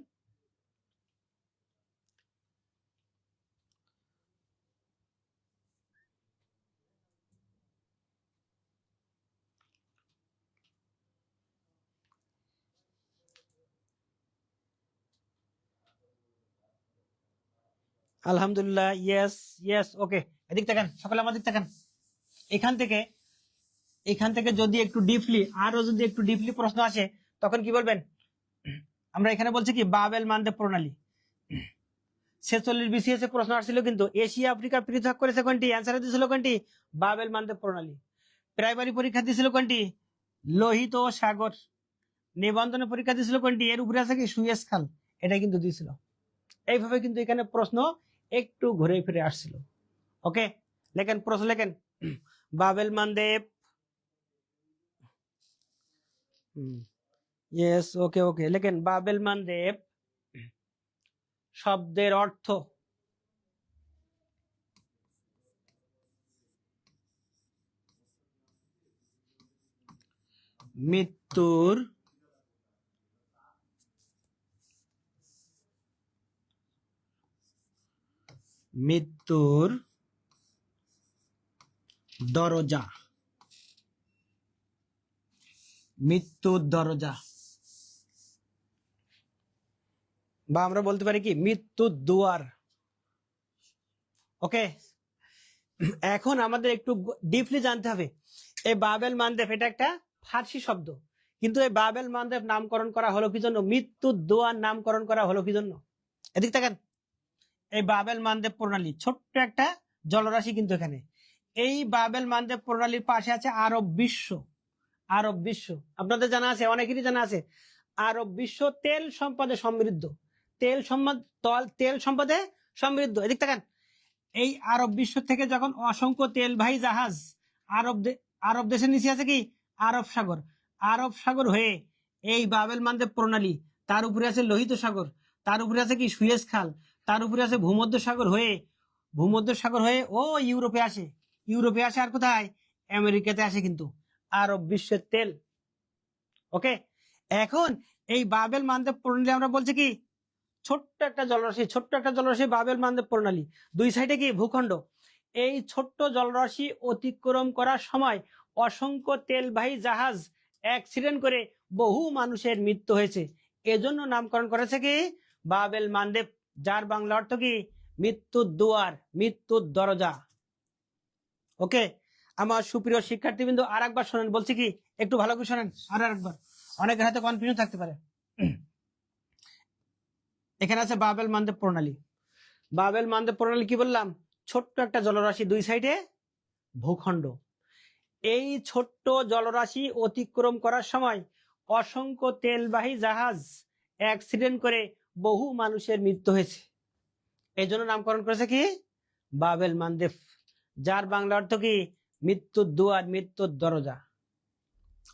আলহামদুলিল্লাহ, ইয়েস ইয়েস ওকে। এদিক তাকান, সকলে আমার দিক তাকান। এখান থেকে যদি একটু ডিপলি, আরো যদি একটু ডিপলি প্রশ্ন আসে তখন কি বলবেন? আমরা এখানে বলছি কি বাবেল মানদেব প্রণালী। 46 BCS এ প্রশ্ন আসছিল কিন্তু এশিয়া আফ্রিকা পৃথক করেছে কোনটি? অ্যান্সার দিয়েছিল কোনটি? বাবেল মানদেব প্রণালী। প্রাইমারি পরীক্ষা দিয়েছিল কোনটি? লোহিত সাগর। নিবন্ধনের পরীক্ষা দিয়েছিল কোনটি? এর উপরে আছে কি সুয়েজ খাল, এটা কিন্তু দিয়েছিল। এইভাবে কিন্তু এখানে প্রশ্ন একটু ঘুরে ফিরে আসছিল। ওকে, লেখেন প্রশ্ন লেখেন। বাবেল মানদেব, ইয়েস, ওকে ওকে, লেখেন বাবেল মানদেব শব্দের অর্থ। মৃত্যুর মৃত্যুর দরজা, মৃত্যুর দরজা, বা আমরা বলতে পারি কি মৃত্যুর দুয়ার। ওকে, এখন আমাদের একটু ডিপলি জানতে হবে এই বাবেল মানদেব এটা একটা ফার্সি শব্দ, কিন্তু এই বাবেল মানদেব নামকরণ করা হলো কি জন্য? মৃত্যুর দুয়ার নামকরণ করা হলো কি জন্য? এদিক দেখেন, এই বাবেল মানদেব প্রণালী ছোট্ট একটা জলরাশি, কিন্তু এখানে এই বাবেল মানদেব প্রণালীর পাশে আছে আরব বিশ্ব। আরব বিশ্ব আপনাদের জানা আছে, অনেকেরই জানা আছে। আরব বিশ্ব তেল সম্পদে সমৃদ্ধ, তেল সম্পদে সমৃদ্ধ। এদিক দেখেন, এই আরব বিশ্ব থেকে যখন অসংখ্য তেলবাহী জাহাজ আরব দেশের নিচে আছে কি আরব সাগর, আরব সাগর হয়ে এই বাবেল মানদেব প্রণালী, তার উপরে আছে লোহিত সাগর, তার উপরে আছে কি সুয়েজ খাল, তার উপরে আছে ভূমধ্য সাগর হয়ে ও ইউরোপে আসে। আর কোথায়? আমেরিকাতে আসে কিন্তু আরব বিশ্বের তেল। ওকে, এখন এই বাবেল মানদেব প্রণালী আমরা বলছি কি ছোট্ট একটা জলরাশি বাবেল মানদেব প্রণালী, দুই সাইডে কি ভূখণ্ড। এই ছোট্ট জলরাশি অতিক্রম করার সময় অসংখ্য তেলবাহী জাহাজ অ্যাক্সিডেন্ট করে বহু মানুষের মৃত্যু হয়েছে, এজন্য নামকরণ করেছে কি বাবেল মানদেব, যার বাংলা অর্থ কি মৃত্যুর দুয়ার, মৃত্যুর দরজা। ওকে, আমার সুপ্রিয় শিক্ষার্থীবৃন্দ আর একবার শোনেন, বলছি কি একটু ভালো করে শোনেন আর একবার, অনেকের হাতে কনফিউশন থাকতে পারে। এখানে আছে বাবেল মানদেব প্রণালী। বাবেল মানদেব প্রণালী কি বললাম? ছোট্ট একটা জলরাশি, দুই সাইডে ভূখণ্ড। এই ছোট্ট জলরাশি অতিক্রম করার সময় অসংখ্য তেলবাহী জাহাজ অ্যাক্সিডেন্ট করে বহু মানুষের মৃত্যু হয়েছে, এই জন্য নামকরণ করেছে কি বাবেল মানদেব, যার বাংলা অর্থ কি মৃত্যুর দুয়ার, মৃত্যুর দরজা।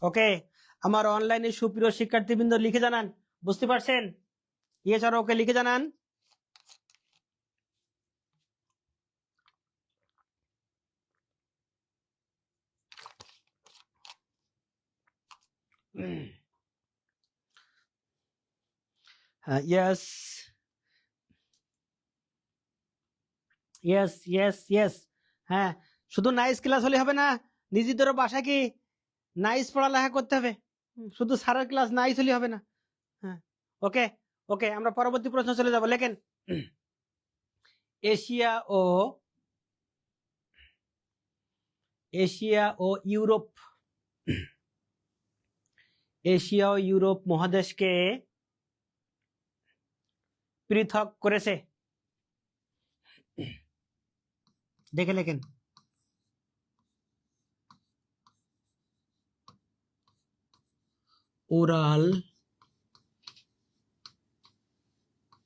ওকে, আমার অনলাইনে সুপ্রিয় শিক্ষার্থীবৃন্দ লিখে জানান, বুঝতে পারছেন? ইয়েস আর ওকে লিখে জানান। ইয়েস ইয়েস ইয়েস ইয়েস, হ্যাঁ, শুধু নাইস ক্লাস হলে হবে না, নিজেদেরও বাসায় কি নাইস পড়ালেখা করতে হবে, শুধু স্যারের ক্লাস নাইস হলে হবে না। হ্যাঁ, ওকে ওকে, আমরা পরবর্তী প্রশ্ন চলে যাব। লেখেন এশিয়া ও ইউরোপ, এশিয়া ও ইউরোপ মহাদেশকে পৃথক করেছে, দেখে লেখেন। উরাল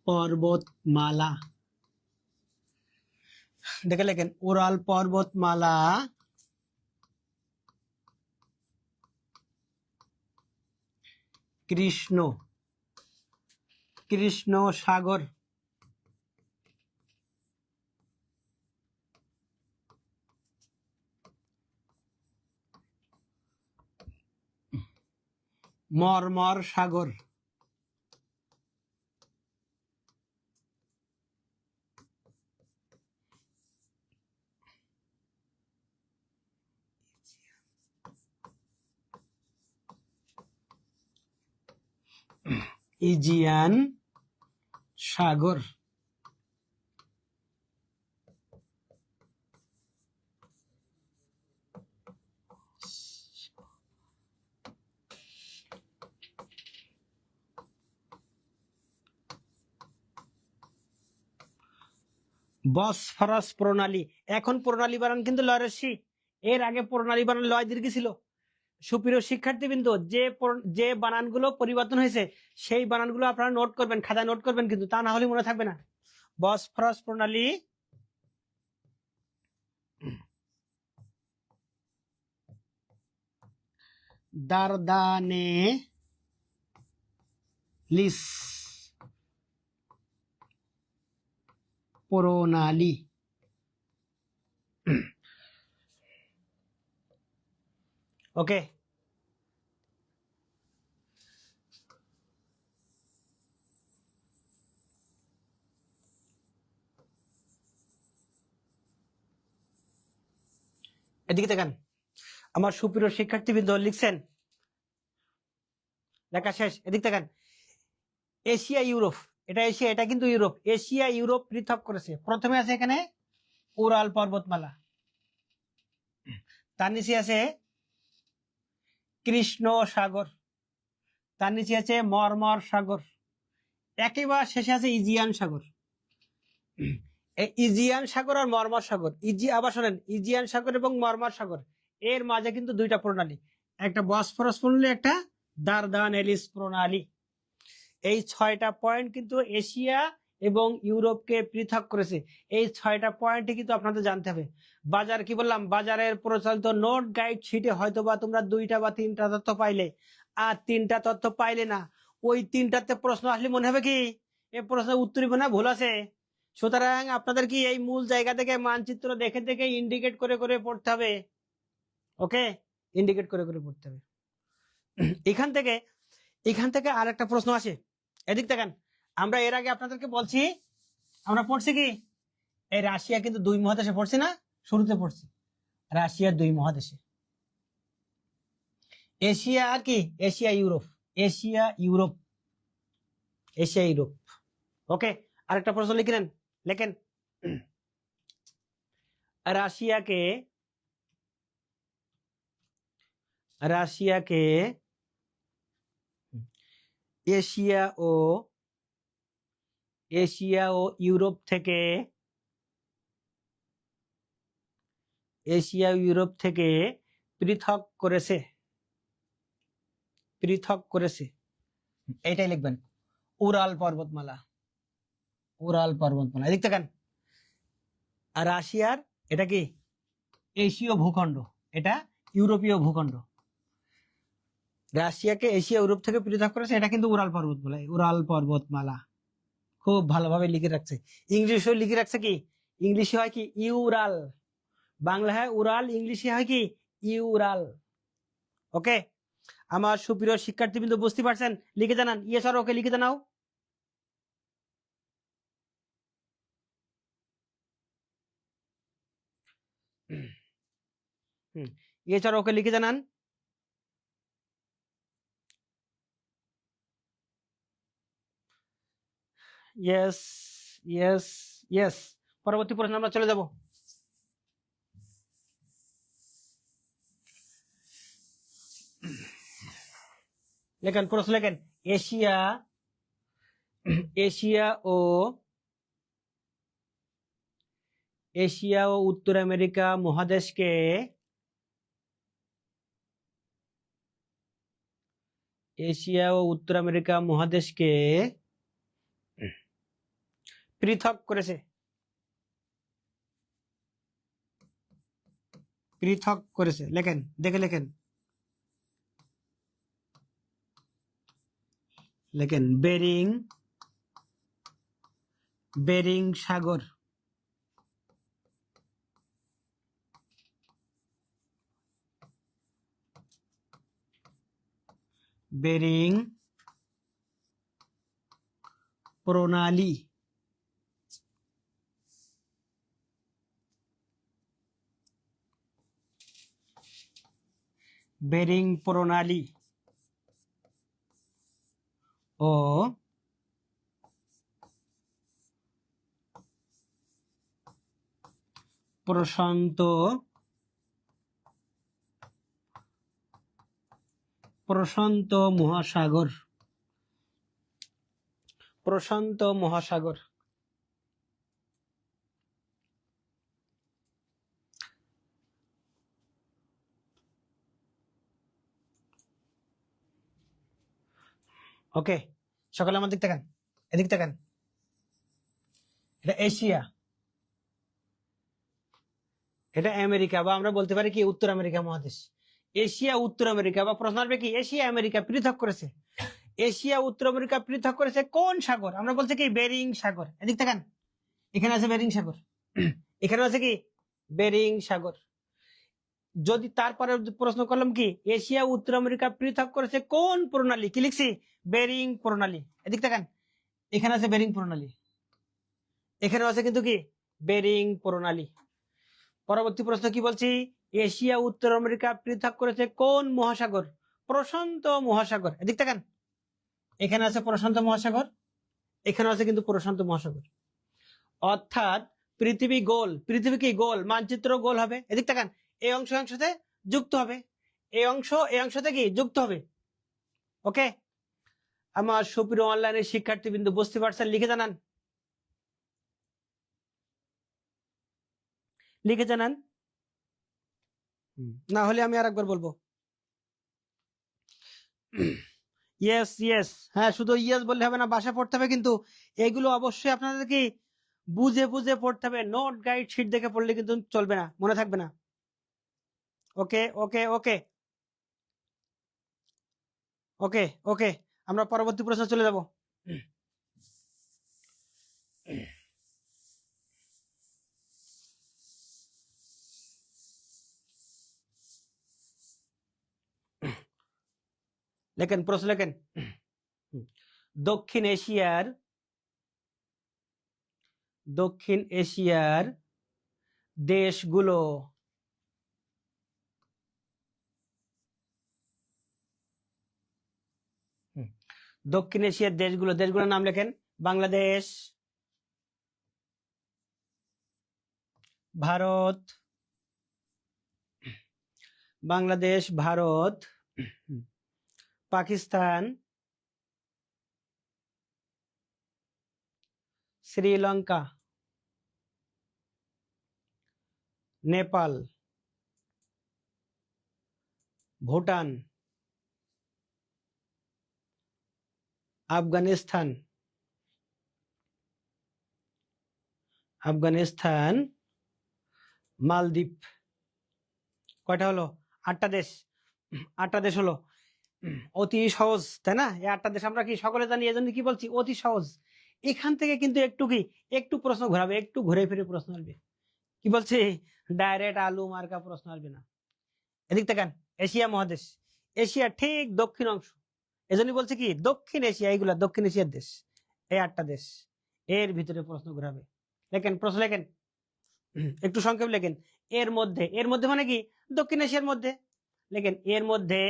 পর্বতমালা, দেখে লেখেন উরাল পর্বতমালা কৃষ্ণ সাগর, মর্মর সাগর, ইজিয়ান সাগর, বসফরাস প্রণালী। এখন প্রণালী বানান কিন্তু লয়ের সি, এর আগে প্রণালী বানান লয় দীর্ঘ ছিল। সুপ্রিয় শিক্ষার্থীবৃন্দ, যে বানানগুলো পরিবর্তন হয়েছে সেই বানানগুলো আপনারা নোট করবেন, খাতায় নোট করবেন, কিন্তু তা না হলে মনে থাকবে না। বসফরাস প্রণালী, দারদানেলিস প্রণালী। ওকে, এদিকে দেখেন আমার সুপ্রিয় শিক্ষার্থীবৃন্দ, লিখছেন? লেখা শেষ? এদিক দেখেন, এশিয়া ইউরোপ, এটা এশিয়া, এটা কিন্তু ইউরোপ। এশিয়া ইউরোপ পৃথক করেছে। প্রথমে আছে এখানে উরাল পর্বতমালা, তার নিচে আছে কৃষ্ণ সাগর, তার নিচে আছে মরমর সাগর, একেবারে শেষে আছে ইজিয়ান সাগর। এই ইজিয়ান সাগর আর মরমর সাগর, আবার শোনেন, ইজিয়ান সাগর এবং মরমর সাগর এর মাঝে কিন্তু দুইটা প্রণালী, একটা বসফরাস প্রণালী, একটা দারদানেলিস প্রণালী। এই 6টা পয়েন্ট কিন্তু এশিয়া এবং ইউরোপকে পৃথক করেছে। এই 6টা পয়েন্টই কিন্তু আপনাদের জানতে হবে। বাজার কি বললাম, বাজারের প্রচলিত নোট গাইড শিটে হয়তো বা তোমরা 2টা বা 3টা তথ্য পাইলে, আর 3টা তথ্য পাইলে না, ওই 3টাতে প্রশ্ন আসলে মনে হবে কি এই প্রশ্নের উত্তর না ভুল আছে। সুতরাং আপনাদের কি এই মূল জায়গা থেকে মানচিত্র দেখে দেখে ইন্ডিকেট করে করে পড়তে হবে। ওকে, ইন্ডিকেট করে করে পড়তে হবে। এখান থেকে আর একটা প্রশ্ন আসে, এদিক দেখেন। আমরা এর আগে আপনাদেরকে বলছি, আমরা পড়ছি কি এই রাশিয়া কিন্তু 2 মহাদেশে পড়ছি না, শুরুতে পড়ছি রাশিয়া 2 মহাদেশে, এশিয়া আর কি, Asia Europe, Asia Europe, Asia Europe. Okay, আরেকটা প্রশ্ন লিখে নেন, লেখেন রাশিয়াকে রাশিয়াকে এশিয়া ও ইউরোপ থেকে পৃথক করেছে, এটাই লিখবেন, উরাল পর্বতমালা, উরাল পর্বতমালা। এদিক দেখেন, আর রাশিয়ার এটা কি এশীয় ভূখণ্ড, এটা ইউরোপীয় ভূখণ্ড। রাশিয়াকে এশিয়া ইউরোপ থেকে পৃথক করেছে, এটা কিন্তু উরাল পর্বতমালা, উরাল পর্বতমালা। খুব ভালোভাবে লিখে রাখছে। ইংলিশেও লিখে রাখছে কি, ইংলিশে হয় কি ইউরাল, বাংলা হয় উরাল, ইংলিশে হয় কি ইউরাল। ওকে, আমার সুপ্রিয় শিক্ষার্থীবৃন্দ বুঝতে পারছেন? লিখে জানান, ইয়ে স্যার ওকে লিখে জানাও। ইয়ে স্যার ওকে লিখে জানান। Yes, yes, yes. পরবর্তী প্রশ্ন আমরা চলে যাব। লেখেন, প্রশ্ন লেখেন, এশিয়া ও উত্তর আমেরিকা মহাদেশকে পৃথক করেছে, লেখেন, দেখে লেখেন, বেরিং সাগর, বেরিং প্রণালী, ও প্রশান্ত মহাসাগর। ওকে, সকালে আমার দিক তাকান, এদিক তাকান। এটা এশিয়া, এটা আমেরিকা, বা আমরা বলতে পারি কি উত্তর আমেরিকা মহাদেশ। এশিয়া উত্তর আমেরিকা, বা প্রশ্ন আসবে কি এশিয়া আমেরিকা পৃথক করেছে, এশিয়া উত্তর আমেরিকা পৃথক করেছে কোন সাগর? আমরা বলছি কি বেরিং সাগর। এদিক তাকান, এখানে আছে বেরিং সাগর, এখানে আছে কি বেরিং সাগর। যদি তারপরে প্রশ্ন করলাম কি এশিয়া উত্তর আমেরিকা পৃথক করেছে কোন প্রণালী, কি লিখছি বেরিং প্রণালী। এদিক তাকান, এখানে আছে বেরিং প্রণালী, এখানে আছে কিন্তু কি বেরিং প্রণালী। পরবর্তী প্রশ্ন কি বলছি, এশিয়া উত্তর আমেরিকা পৃথক করেছে কোন মহাসাগর? প্রশান্ত মহাসাগর। এদিক তাকান, এখানে আছে প্রশান্ত মহাসাগর, এখানে আছে কিন্তু প্রশান্ত মহাসাগর। অর্থাৎ পৃথিবী গোল, পৃথিবী কি গোল, মানচিত্র গোল হবে। এদিক তাকান, এই অংশ অংশতে যুক্ত হবে, এই অংশ এই অংশতে কি যুক্ত হবে। ওকে, আমার সুপ্রিয় অনলাইনের শিক্ষার্থীবৃন্দ বুঝতে পারছেন? লিখে জানান, লিখে জানান, না হলে আমি আরেকবার বলবো। ইয়েস ইয়েস, হ্যাঁ শুধু ইয়েস বললে হবে না, বাসা পড়তে হবে কিন্তু। এগুলো অবশ্যই আপনাদের কি বুঝে বুঝে পড়তে হবে, নোট গাইড শিট দেখে পড়লে কিন্তু চলবে না, মনে থাকবে না। ওকে ওকে ওকে ওকে ওকে, আমরা পরবর্তী প্রশ্ন চলে যাব। লেখেন প্রশ্ন লেখেন। দক্ষিণ এশিয়ার দেশগুলো, দক্ষিণ এশিয়ার দেশগুলো, দেশগুলোর নাম লেখেন। বাংলাদেশ, ভারত, বাংলাদেশ, ভারত, পাকিস্তান, শ্রীলঙ্কা, নেপাল, ভুটান, আফগানিস্তান, মালদ্বীপ। কয়টা হলো? 8টা দেশ, 8টা দেশ হলো। অতি সহজ তাই না? এই 8টা দেশ আমরা কি সকলে জানি, এজন্য কি বলছি অতি সহজ। এখান থেকে কিন্তু একটু প্রশ্ন ঘোরাবে, একটু ঘুরে ফিরে প্রশ্ন আসবে। কি বলছে, ডাইরেক্ট আলু মার্কা প্রশ্ন আসবে না। এদিক তাকান, এশিয়া মহাদেশ, এশিয়া ঠিক দক্ষিণ অংশ, এজন্য বলছে কি দক্ষিণ এশিয়া, এইগুলা দক্ষিণ এশিয়ার দেশ, এই 8টা দেশ, এর ভিতরে প্রশ্ন ঘুরাবে। লেখেন প্রশ্ন লেখেন, একটু সংক্ষেপ লেখেন। এর মধ্যে মানে কি দক্ষিণ এশিয়ার মধ্যে, লেখেন এর মধ্যে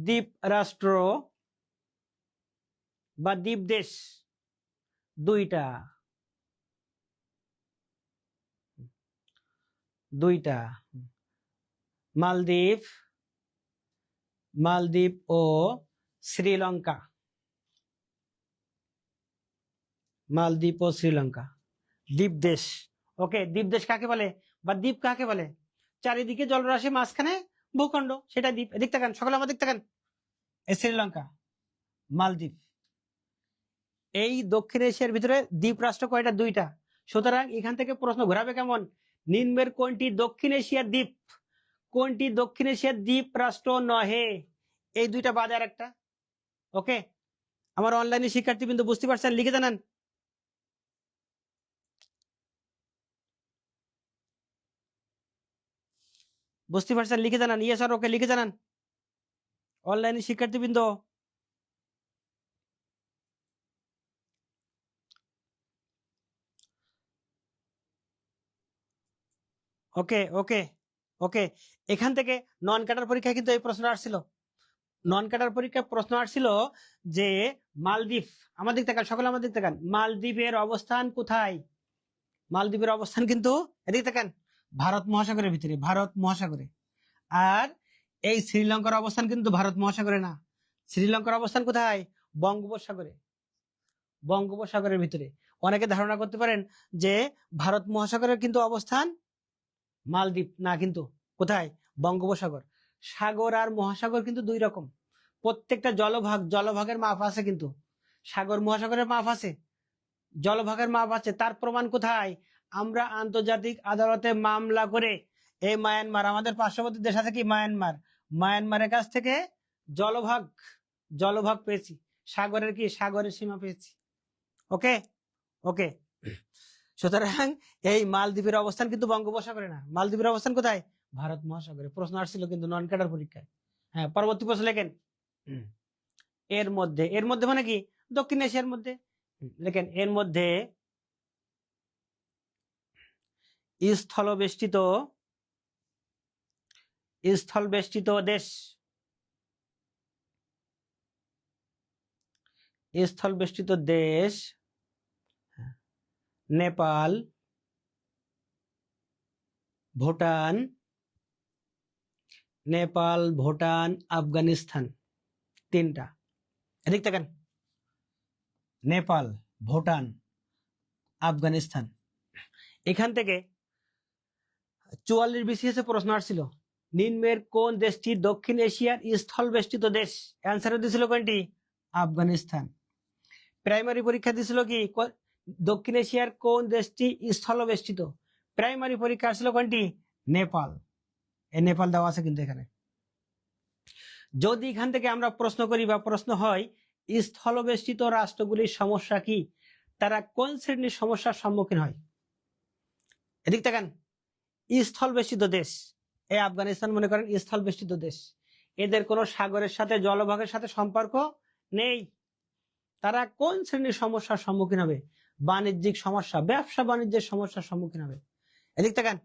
দ্বীপ রাষ্ট্র বা দ্বীপ দেশ দুইটা, মালদ্বীপ ও শ্রীলঙ্কা, দ্বীপ দেশ। ওকে, দ্বীপ দেশ কাকে বলে বা দ্বীপ কাকে বলে? চারিদিকে জলরাশি, মাঝখানে ভূখণ্ড, সেটা দ্বীপ। এদিক তাকান, সকলে আমার দিক তাকান, শ্রীলঙ্কা, মালদ্বীপ, এই দক্ষিণ এশিয়ার ভিতরে দ্বীপ রাষ্ট্র কয়টা? 2টা। সুতরাং এখান থেকে প্রশ্ন ঘোরাবে কেমন, নিম্নের কোনটি দক্ষিণ এশিয়ার দ্বীপ, কোনটি দক্ষিণ এশিয়ার দ্বীপ রাষ্ট্র নহে, এই 2টা বাদে আর একটা। ওকে, আমার অনলাইনে শিক্ষার্থী কিন্তু বুঝতে পারছেন? লিখে জানান, বুঝতে পারছেন? লিখে জানান, ইয়েস আর ওকে লিখে জানান অনলাইনে শিক্ষার্থীবৃন্দ। ওকে ওকে ওকে, এখান থেকে নন ক্যাডার পরীক্ষায় কিন্তু এই প্রশ্ন আসছিল, নন ক্যাডার পরীক্ষায় প্রশ্ন আসছিল যে মালদ্বীপ, আমাদের তাকান, সকলে আমাদের তাকান, মালদ্বীপের অবস্থান কোথায়? মালদ্বীপের অবস্থান কিন্তু এদিকে তাকান, ভারত মহাসাগরের ভিতরে, ভারত মহাসাগরে। আর এই শ্রীলঙ্কার অবস্থান কিন্তু ভারত মহাসাগরে না, শ্রীলঙ্কার অবস্থান কোথায়? বঙ্গোপসাগরে, বঙ্গোপসাগরের ভিতরে। অনেকে ধারণা করতে পারেন যে ভারত মহাসাগরের কিন্তু অবস্থান মালদ্বীপ না, কিন্তু কোথায়? বঙ্গোপসাগর। সাগর আর মহাসাগর কিন্তু দুই রকম। প্রত্যেকটা জলভাগের মাপ আছে, কিন্তু সাগর মহাসাগরের মাপ আছে, জলভাগের মাপ আছে। তার প্রমাণ কোথায়? আমরা আন্তর্জাতিক আদালতে মামলা করে এই মায়ানমার, আমাদের পার্শ্ববর্তী দেশ আছে কি মায়ানমার, মায়ানমারের কাছ থেকে জলভাগ পেয়েছি, সাগরের সীমা পেয়েছি। ওকে ওকে। সুতরাং এই মালদ্বীপের অবস্থান কিন্তু বঙ্গোপসাগরে না, মালদ্বীপের অবস্থান কোথায়? ভারত মহাসাগরে। প্রশ্ন আসছিল কিন্তু নন ক্যাডার পরীক্ষায়। হ্যাঁ, পরবর্তী প্রশ্ন লেখেন। এর মধ্যে মানে কি? দক্ষিণ এশিয়ার মধ্যে। লেখেন এর মধ্যে স্থলবেষ্টিত দেশ, নেপাল, ভুটান, আফগানিস্তান। তিনটা। এদিক দেখেন, নেপাল, ভুটান, আফগানিস্তান। এখান থেকে 44 BCS প্রশ্ন আসছিল, নিম্নের কোন দেশটি দক্ষিণ এশিয়ার স্থলবেষ্টিত দেশ? অ্যান্সার দিছিল কোনটি? আফগানিস্তান। প্রাইমারি পরীক্ষা দিছিল কি, দক্ষিণ এশিয়ার কোন দেশটি স্থলবেষ্টিত? প্রাইমারি পরীক্ষা আসছিল কোনটি? নেপাল। এই নেপাল দেওয়া আছে কিন্তু এখানে। যদি এখান থেকে আমরা প্রশ্ন করি বা প্রশ্ন হয় স্থলবেষ্টিত রাষ্ট্রগুলির সমস্যা কি, তারা কোন শ্রেণীর সমস্যার সম্মুখীন হয়? এদিক দেখেন, স্থলবেষ্টিত দেশ, এই আফগানিস্তান মনে করেন স্থলবেষ্টিত দেশ, এদের কোনো সাগরের সাথে জলভাগের সাথে সম্পর্ক নেই। তারা কোন শ্রেণীর সমস্যার সম্মুখীন হবে? বাণিজ্যিক সমস্যা, ব্যবসা বাণিজ্যের সমস্যার সম্মুখীন হবে। এদিক দেখেন,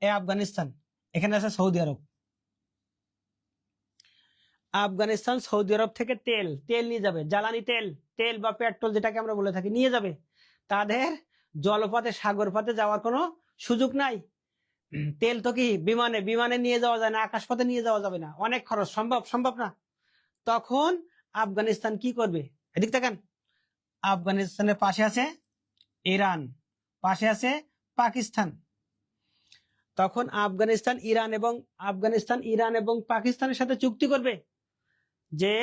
এই আফগানিস্তান, এখানে আছে সৌদি আরব। আফগানিস্তান সৌদি আরব থেকে তেল নিয়ে যাবে, জ্বালানি তেল বা পেট্রোল যেটাকে আমরা বলে থাকি, নিয়ে যাবে। তাদের জলপথে সাগরপথে যাওয়ার কোনো সুযোগ নাই। তেল তো কি বিমানে নিয়ে যাওয়া যায় না, আকাশপথে নিয়ে যাওয়া যাবে না, অনেক খরচ, সম্ভব না। তখন আফগানিস্তান কি করবে? এদিক দেখেন, আফগানিস্তানের পাশে আছে ইরান, পাশে আছে পাকিস্তান। তখন আফগানিস্তান ইরান এবং পাকিস্তানের সাথে চুক্তি করবে যে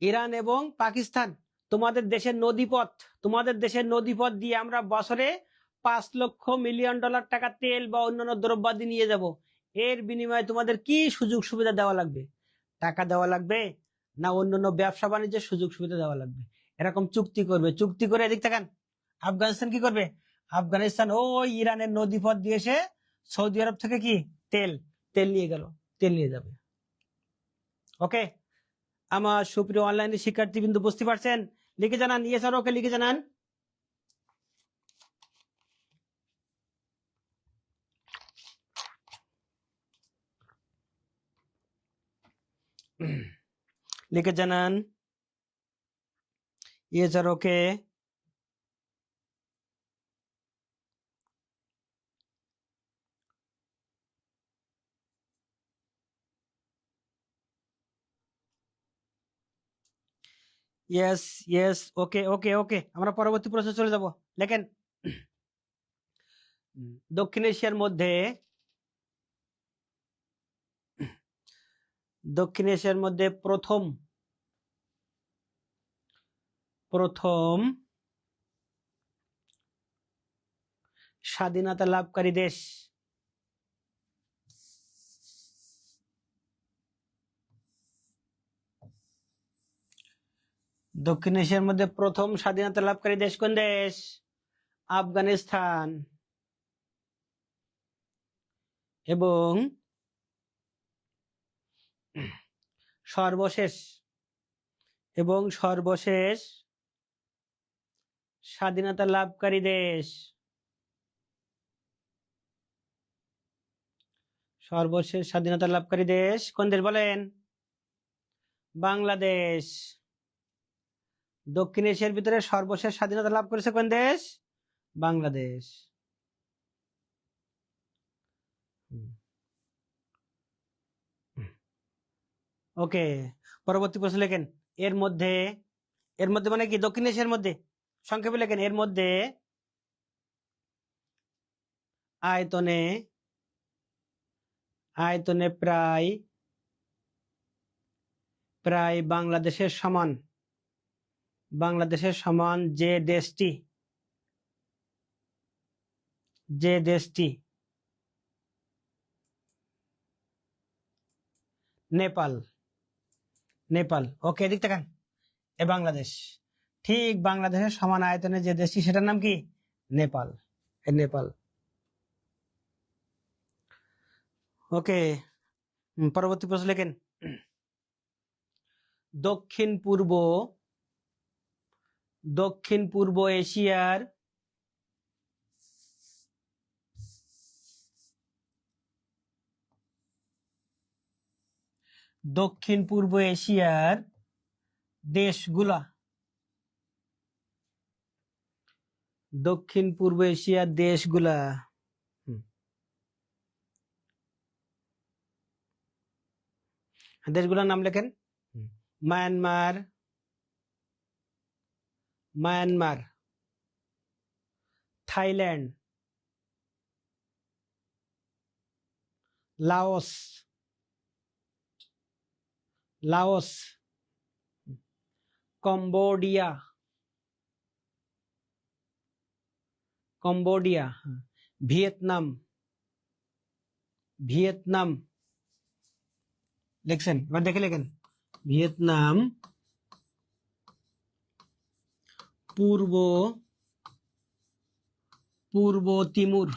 ইরান এবং পাকিস্তান, তোমাদের দেশের নদীপথ দিয়ে আমরা বছরে $5 মিলিয়ন টাকা তেল বা অন্যান্য দ্রব্যাদি নিয়ে যাব। এর বিনিময়ে তোমাদের কি সুযোগ সুবিধা দেওয়া লাগবে? টাকা দেওয়া লাগবে না অন্যান্য ব্যবসা বাণিজ্যের সুযোগ সুবিধা দেওয়া লাগবে? এরকম চুক্তি করবে। চুক্তি করে এদিক থাকেন, আফগানিস্তান কি করবে? আফগানিস্তান ওই ইরানের নদীপথ দিয়ে এসে সৌদি আরব থেকে কি তেল নিয়ে যাবে। ওকে, আমার সুপ্রিয় অনলাইনে শিক্ষার্থী বিন্দু বুঝতে পারছেন? লিখে জানান, ইয়েস আর ওকে লিখে জানান। লিখে জানান, ইয়েস আর ওকে। ইয়েস ওকে ওকে ওকে। আমরা পরবর্তী প্রশ্নে চলে যাব। লেখেন, দক্ষিণ এশিয়ার মধ্যে প্রথম স্বাধীনতা লাভকারী দেশ। দক্ষিণ এশিয়ার মধ্যে প্রথম স্বাধীনতা লাভকারী দেশ কোন দেশ? আফগানিস্তান। এবং সর্বশেষ স্বাধীনতা লাভকারী দেশ, কোন দেশ বলেন? বাংলাদেশ। দক্ষিণ এশিয়ার ভিতরে সর্বশেষ স্বাধীনতা লাভ করেছে কোন দেশ? বাংলাদেশ। ওকে, পরবর্তী প্রশ্ন লেখেন, এর মধ্যে মানে কি? দক্ষিণ এশিয়ার মধ্যে, সংক্ষেপে লেখেন, এর মধ্যে আয়তনে আয়তনে প্রায় প্রায় বাংলাদেশের সমান, বাংলাদেশের সমান যে দেশটি, যে দেশটি নেপাল, নেপাল। ওকে, এদিক তাকান, এ বাংলাদেশ, ঠিক বাংলাদেশের সমান আয়তনে যে দেশটি সেটার নাম কি? নেপাল, এ নেপাল। ওকে, পরবর্তী প্রশ্ন লেখেন। দক্ষিণ পূর্ব এশিয়ার দক্ষিণ পূর্ব এশিয়ার দেশগুলা, দক্ষিণ পূর্ব এশিয়ার দেশগুলা, দেশগুলোর নাম লেখেন। Myanmar, Myanmar, Thailand, Laos, Laos, Cambodia, Cambodia, Vietnam, Vietnam লিখছেন, এবার দেখে লেখেন। ভিয়েতনাম, পূর্ব তিমুর,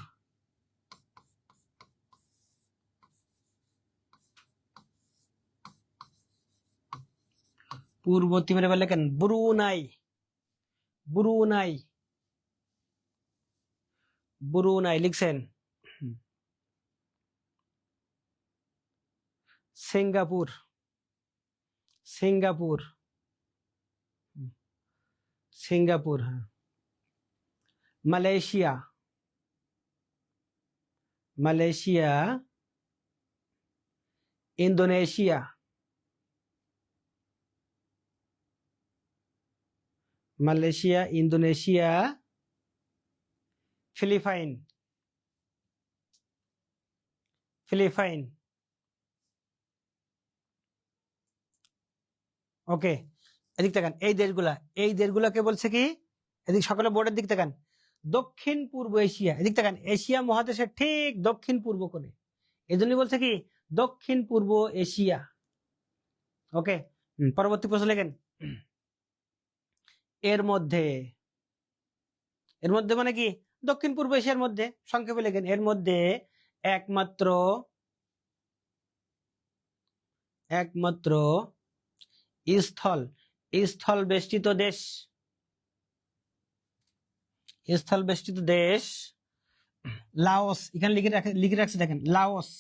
পূর্ব তিমুর। এবার লেখেন ব্রুনাই, ব্রুনাই, ব্রুনাই লিখছেন। সিঙ্গাপুর, সিঙ্গাপুর, সিঙ্গাপুর, হ্যাঁ। Malaysia, Malaysia, Indonesia, Malaysia, Indonesia, Philippines, Philippines. Okay, এদিক তাকান, এই দেশগুলাকে বলছে কি? এদিক সকলে বোর্ডের দিক তাকান। দক্ষিণ পূর্ব এশিয়া, এদিক তাকান, এশিয়া মহাদেশের ঠিক দক্ষিণ পূর্ব কোণে, এই জন্যই বলছে কি দক্ষিণ পূর্ব এশিয়া। ওকে, পরবর্তী প্রশ্ন লেখেন। এর মধ্যে, এর মধ্যে মানে কি? দক্ষিণ পূর্ব এশিয়ার মধ্যে, সংক্ষেপে লেখেন, এর মধ্যে একমাত্র স্থল স্থল বেষ্টিত দেশ, স্থল বেষ্টিত দেশ লাওস। এখানে লিখে রাখছি দেখেন, লাওস।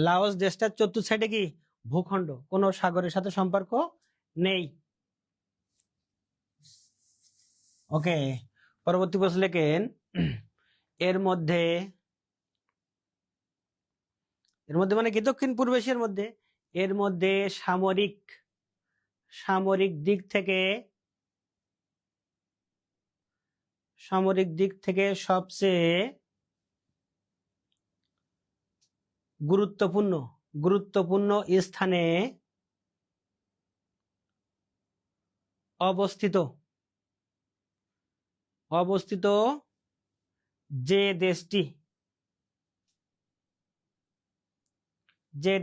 লাওস দেশটার চতুর্থ সাইডে কি? ভূখণ্ড, কোন সাগরের সাথে সম্পর্ক নেই। ওকে, পরবর্তী প্রশ্ন লেখেন। এর মধ্যে মানে কি? দক্ষিণ পূর্ব এশিয়ার মধ্যে, এর মধ্যে সামরিক দিক থেকে সবচেয়ে গুরুত্বপূর্ণ স্থানে অবস্থিত যে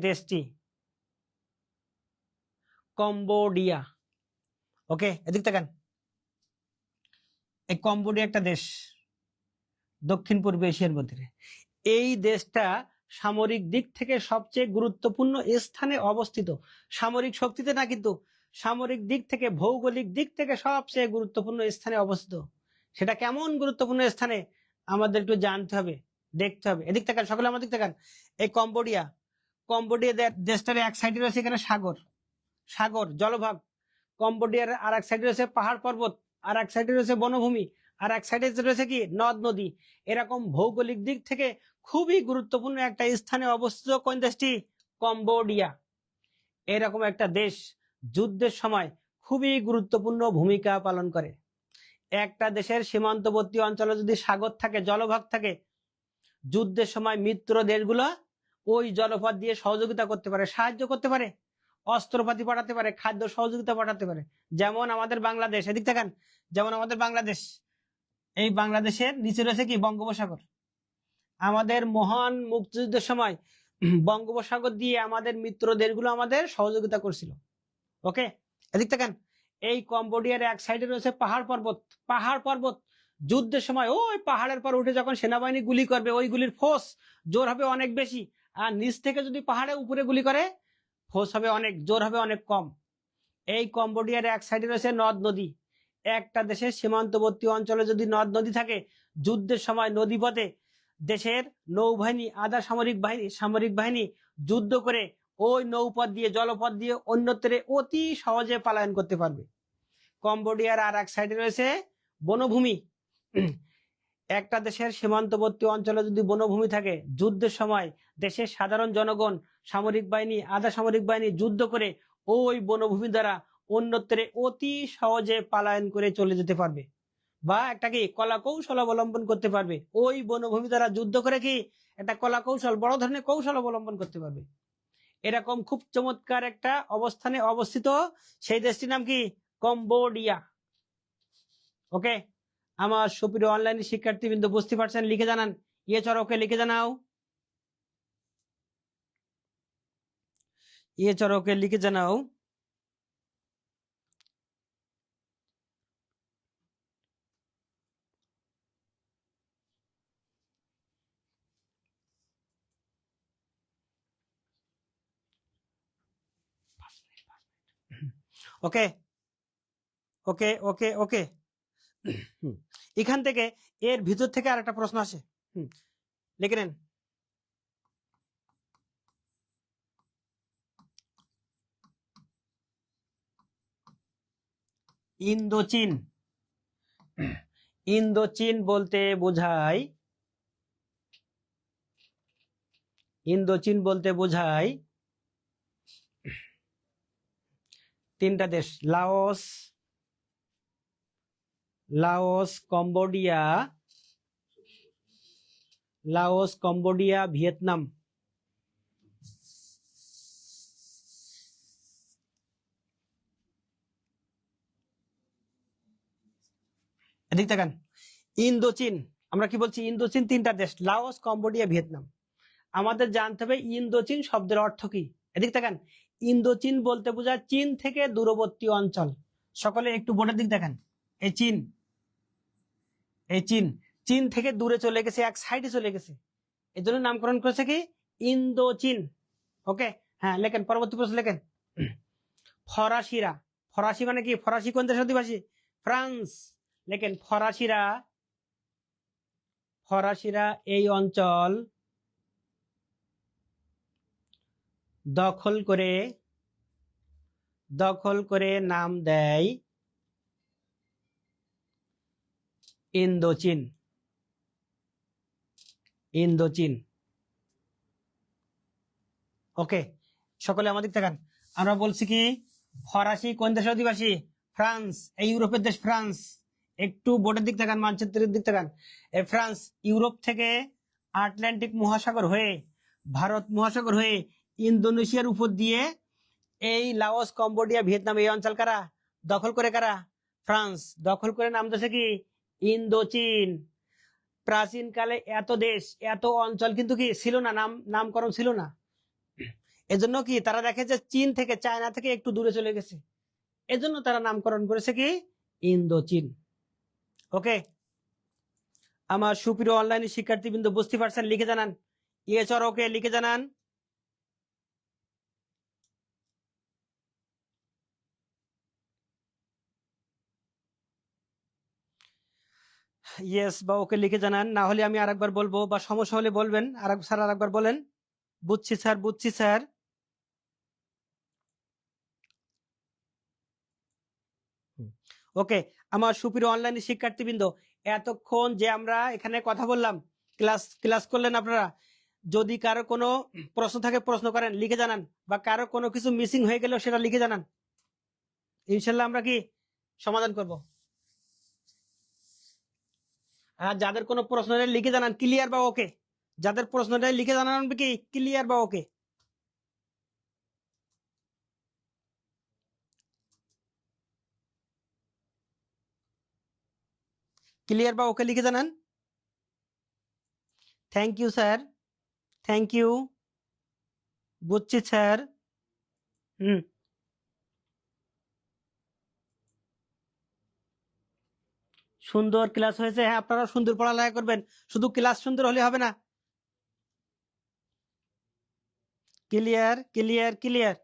দেশটি কম্বোডিয়া। ওকে, এদিক তাকান, এই কম্বোডিয়া একটা দেশ দক্ষিণ পূর্ব এশিয়ার মধ্যে। এই দেশটা সামরিক দিক থেকে সবচেয়ে গুরুত্বপূর্ণ স্থানে অবস্থিত, সামরিক শক্তিতে না, কিন্তু সামরিক দিক থেকে, ভৌগোলিক দিক থেকে সবচেয়ে গুরুত্বপূর্ণ স্থানে অবস্থিত। সেটা কেমন গুরুত্বপূর্ণ স্থানে আমাদের একটু জানতে হবে, দেখতে হবে। এদিক তাকান, সকলে আমাদের তাকান। এই কম্বোডিয়া দেশটার এক সাইডে রয়েছে এখানে সাগর জলভাগ, কম্বোডিয়ার আর এক সাইডে রয়েছে পাহাড় পর্বত, আর এক সাইডে রয়েছে বনভূমি, আর এক সাইডে রয়েছে কি? নদ নদী। এরকম ভৌগোলিক দিক থেকে খুবই গুরুত্বপূর্ণ একটা স্থানে অবস্থিত কোন দেশটি? কম্বোডিয়া। এরকম একটা দেশ যুদ্ধের সময় খুবই গুরুত্বপূর্ণ ভূমিকা পালন করে। একটা দেশের সীমান্তবর্তী অঞ্চলে যদি সাগর থাকে, জলভাগ থাকে, যুদ্ধের সময় মিত্র দেশগুলো ওই জলপথ দিয়ে সহযোগিতা করতে পারে, সাহায্য করতে পারে, অস্ত্রপাতি পাঠাতে পারে, খাদ্য সহযোগিতা পাঠাতে পারে। যেমন আমাদের বাংলাদেশ, এদিক দেখেন, যেমন আমাদের বাংলাদেশ, এই বাংলাদেশের নিচে রয়েছে কি বঙ্গোপসাগর। আমাদের মহান মুক্তিযুদ্ধের সময় বঙ্গোপসাগর দিয়ে আমাদের মিত্র দেশগুলো আমাদের সহযোগিতা করছিল। ওকে, এদিক দেখেন, এই কম্বোডিয়ার এক সাইডে রয়েছে পাহাড় পর্বত। পাহাড় পর্বত যুদ্ধের সময় ওই পাহাড়ের পর উঠে যখন সেনাবাহিনী গুলি করবে, ওই গুলির ফোর্স জোর হবে অনেক বেশি, আর নিচ থেকে যদি পাহাড়ে উপরে গুলি করে ফোর্স হবে অনেক, জোর হবে অনেক কম। এই কম্বোডিয়ার এক সাইডে রয়েছে নদ নদী। একটা দেশের সীমান্তবর্তী অঞ্চলে যদি নদ নদী থাকে, যুদ্ধের সময় নদীপথে দেশের নৌবাহিনী, আধা সামরিক বাহিনী যুদ্ধ করে ওই নৌপথ দিয়ে, জলপথ দিয়ে অন্যত্রে অতি সহজে পলায়ন করতে পারবে। কম্বোডিয়ার আর এক সাইডে রয়েছে বনভূমি। একটা দেশের সীমান্তবর্তী অঞ্চলে যদি বনভূমি থাকে, যুদ্ধের সময় দেশের সাধারণ জনগণ, সামরিক বাহিনী, আধা সামরিক বাহিনী যুদ্ধ করে ওই বনভূমি দ্বারা অন্যত্রে অতি সহজে পলায়ন করে চলে যেতে পারবে, বা একটা কি কলা কৌশল অবলম্বন করতে পারবে। ওই বনভূমি দ্বারা যুদ্ধ করে কি একটা কলা কৌশল, বড় ধরনের কৌশল অবলম্বন করতে পারবে। এরকম খুব চমৎকার একটা অবস্থানে অবস্থিত সেই দেশটির নাম কি? কম্বোডিয়া। ওকে, আমার সুপ্রিয় অনলাইন শিক্ষার্থীবৃন্দ বুঝতে পারছেন? লিখে জানান, ইয়ে চরকে লিখে জানাও, ইয়ে চরকে লিখে জানাও। ওকে ওকে ওকে ওকে। এখান থেকে এর ভিতর থেকে আর একটা প্রশ্ন আসে, লিখে নেন। ইন্দোচীন। ইন্দোচীন বলতে বোঝায়, ইন্দোচীন বলতে বোঝায় তিনটা দেশ, Laos, Laos Cambodia, Laos Cambodia Vietnam. এদিক তাকান, ইন্দোচীন, আমরা কি বলছি? ইন্দোচীন তিনটা দেশ, লাওস, কম্বোডিয়া, ভিয়েতনাম। আমাদের জানতে হবে ইন্দোচীন শব্দের অর্থ কি। এদিক তাকান, ইন্দোচীন বলতে বোঝায় চীন থেকে দূরবর্তী অঞ্চল। সকলে একটু বোর্ডের দিক দেখেন, এই চীন, এই চীন, চীন থেকে দূরে চলে গেছে, এক সাইডে চলে গেছে, এই জন্য নামকরণ করেছে কি ইন্দোচীন। ওকে, হ্যাঁ লেখেন, পরবর্তী প্রশ্ন লেখেন। ফরাসিরা, ফরাসি মানে কি? ফরাসি কোন দেশের অধিবাসী? ফ্রান্স। লেখেন ফরাসিরা, ফরাসিরা এই অঞ্চল দখল করে, দখল করে নাম দেয় ইন্দোচীন। ইন্দোচীন। ওকে, সকলে আমাদের দেখান, আমরা বলছি কি ফরাসি কোন দেশের অধিবাসী? ফ্রান্স, এই ইউরোপের দেশ ফ্রান্স। একটু বোর্ডের দিক তাকান, মানচিত্রের দিক তাকান। এই ফ্রান্স ইউরোপ থেকে আটলান্টিক মহাসাগর হয়ে, ভারত মহাসাগর হয়ে ইন্দোনেশিয়ার উপর দিয়ে এই লাওস, কম্বোডিয়া, ভিয়েতনাম এই অঞ্চল কারা দখল করে? কারা? ফ্রান্স। দখল করে নাম দিয়েছে কি ইন্দোচীন। প্রাচীনকালে এত দেশ, এত অঞ্চল কিন্তু কি ছিল না, নামকরণ ছিল না। এজন্য কি তারা দেখে যে চীন থেকে, চায়না থেকে একটু দূরে চলে গেছে, এজন্য তারা নামকরণ করেছে কি ইন্দোচীন। ওকে, আমার সুপ্রিয় অনলাইন শিক্ষার্থীবৃন্দ বুঝতে পারছেন? লিখে জানান, ইয়েস অর ওকে লিখে জানান। ইয়েস বা ওকে লিখে জানান, না হলে আমি আরেকবার বলবো, বা সমস্যা হলে বলবেন। স্যার আরেকবার বলেন, বুঝছি স্যার, বুঝছি স্যার। ওকে, আমার সুপ্রিয় অনলাইন শিক্ষার্থীবৃন্দ, এতক্ষণ যে আমরা এখানে কথা বললাম, ক্লাস করলেন আপনারা। যদি কারো কোনো প্রশ্ন থাকে প্রশ্ন করেন, লিখে জানান, বা কারো কোনো কিছু মিসিং হয়ে গেলেও সেটা লিখে জানান, ইনশাল্লাহ আমরা কি সমাধান করব। আর যাদের কোনো প্রশ্ন লিখে জানান, ক্লিয়ার বা ওকে, যাদের প্রশ্নটাই লিখে জানান কি ক্লিয়ার বা ওকে। ক্লিয়ার বা ওকে লিখে জানান। Thank you sir, thank you. বুঝছি স্যার। হুম, সুন্দর ক্লাস হয়েছে। হ্যাঁ, আপনারা সুন্দর পড়ালেখা করবেন, শুধু ক্লাস সুন্দর হলে হবে না। Clear clear clear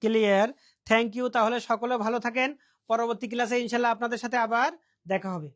clear. Thank you. তাহলে সকলে ভালো থাকেন, পরবর্তী ক্লাসে ইনশাল্লাহ আপনাদের সাথে আবার দেখা হবে।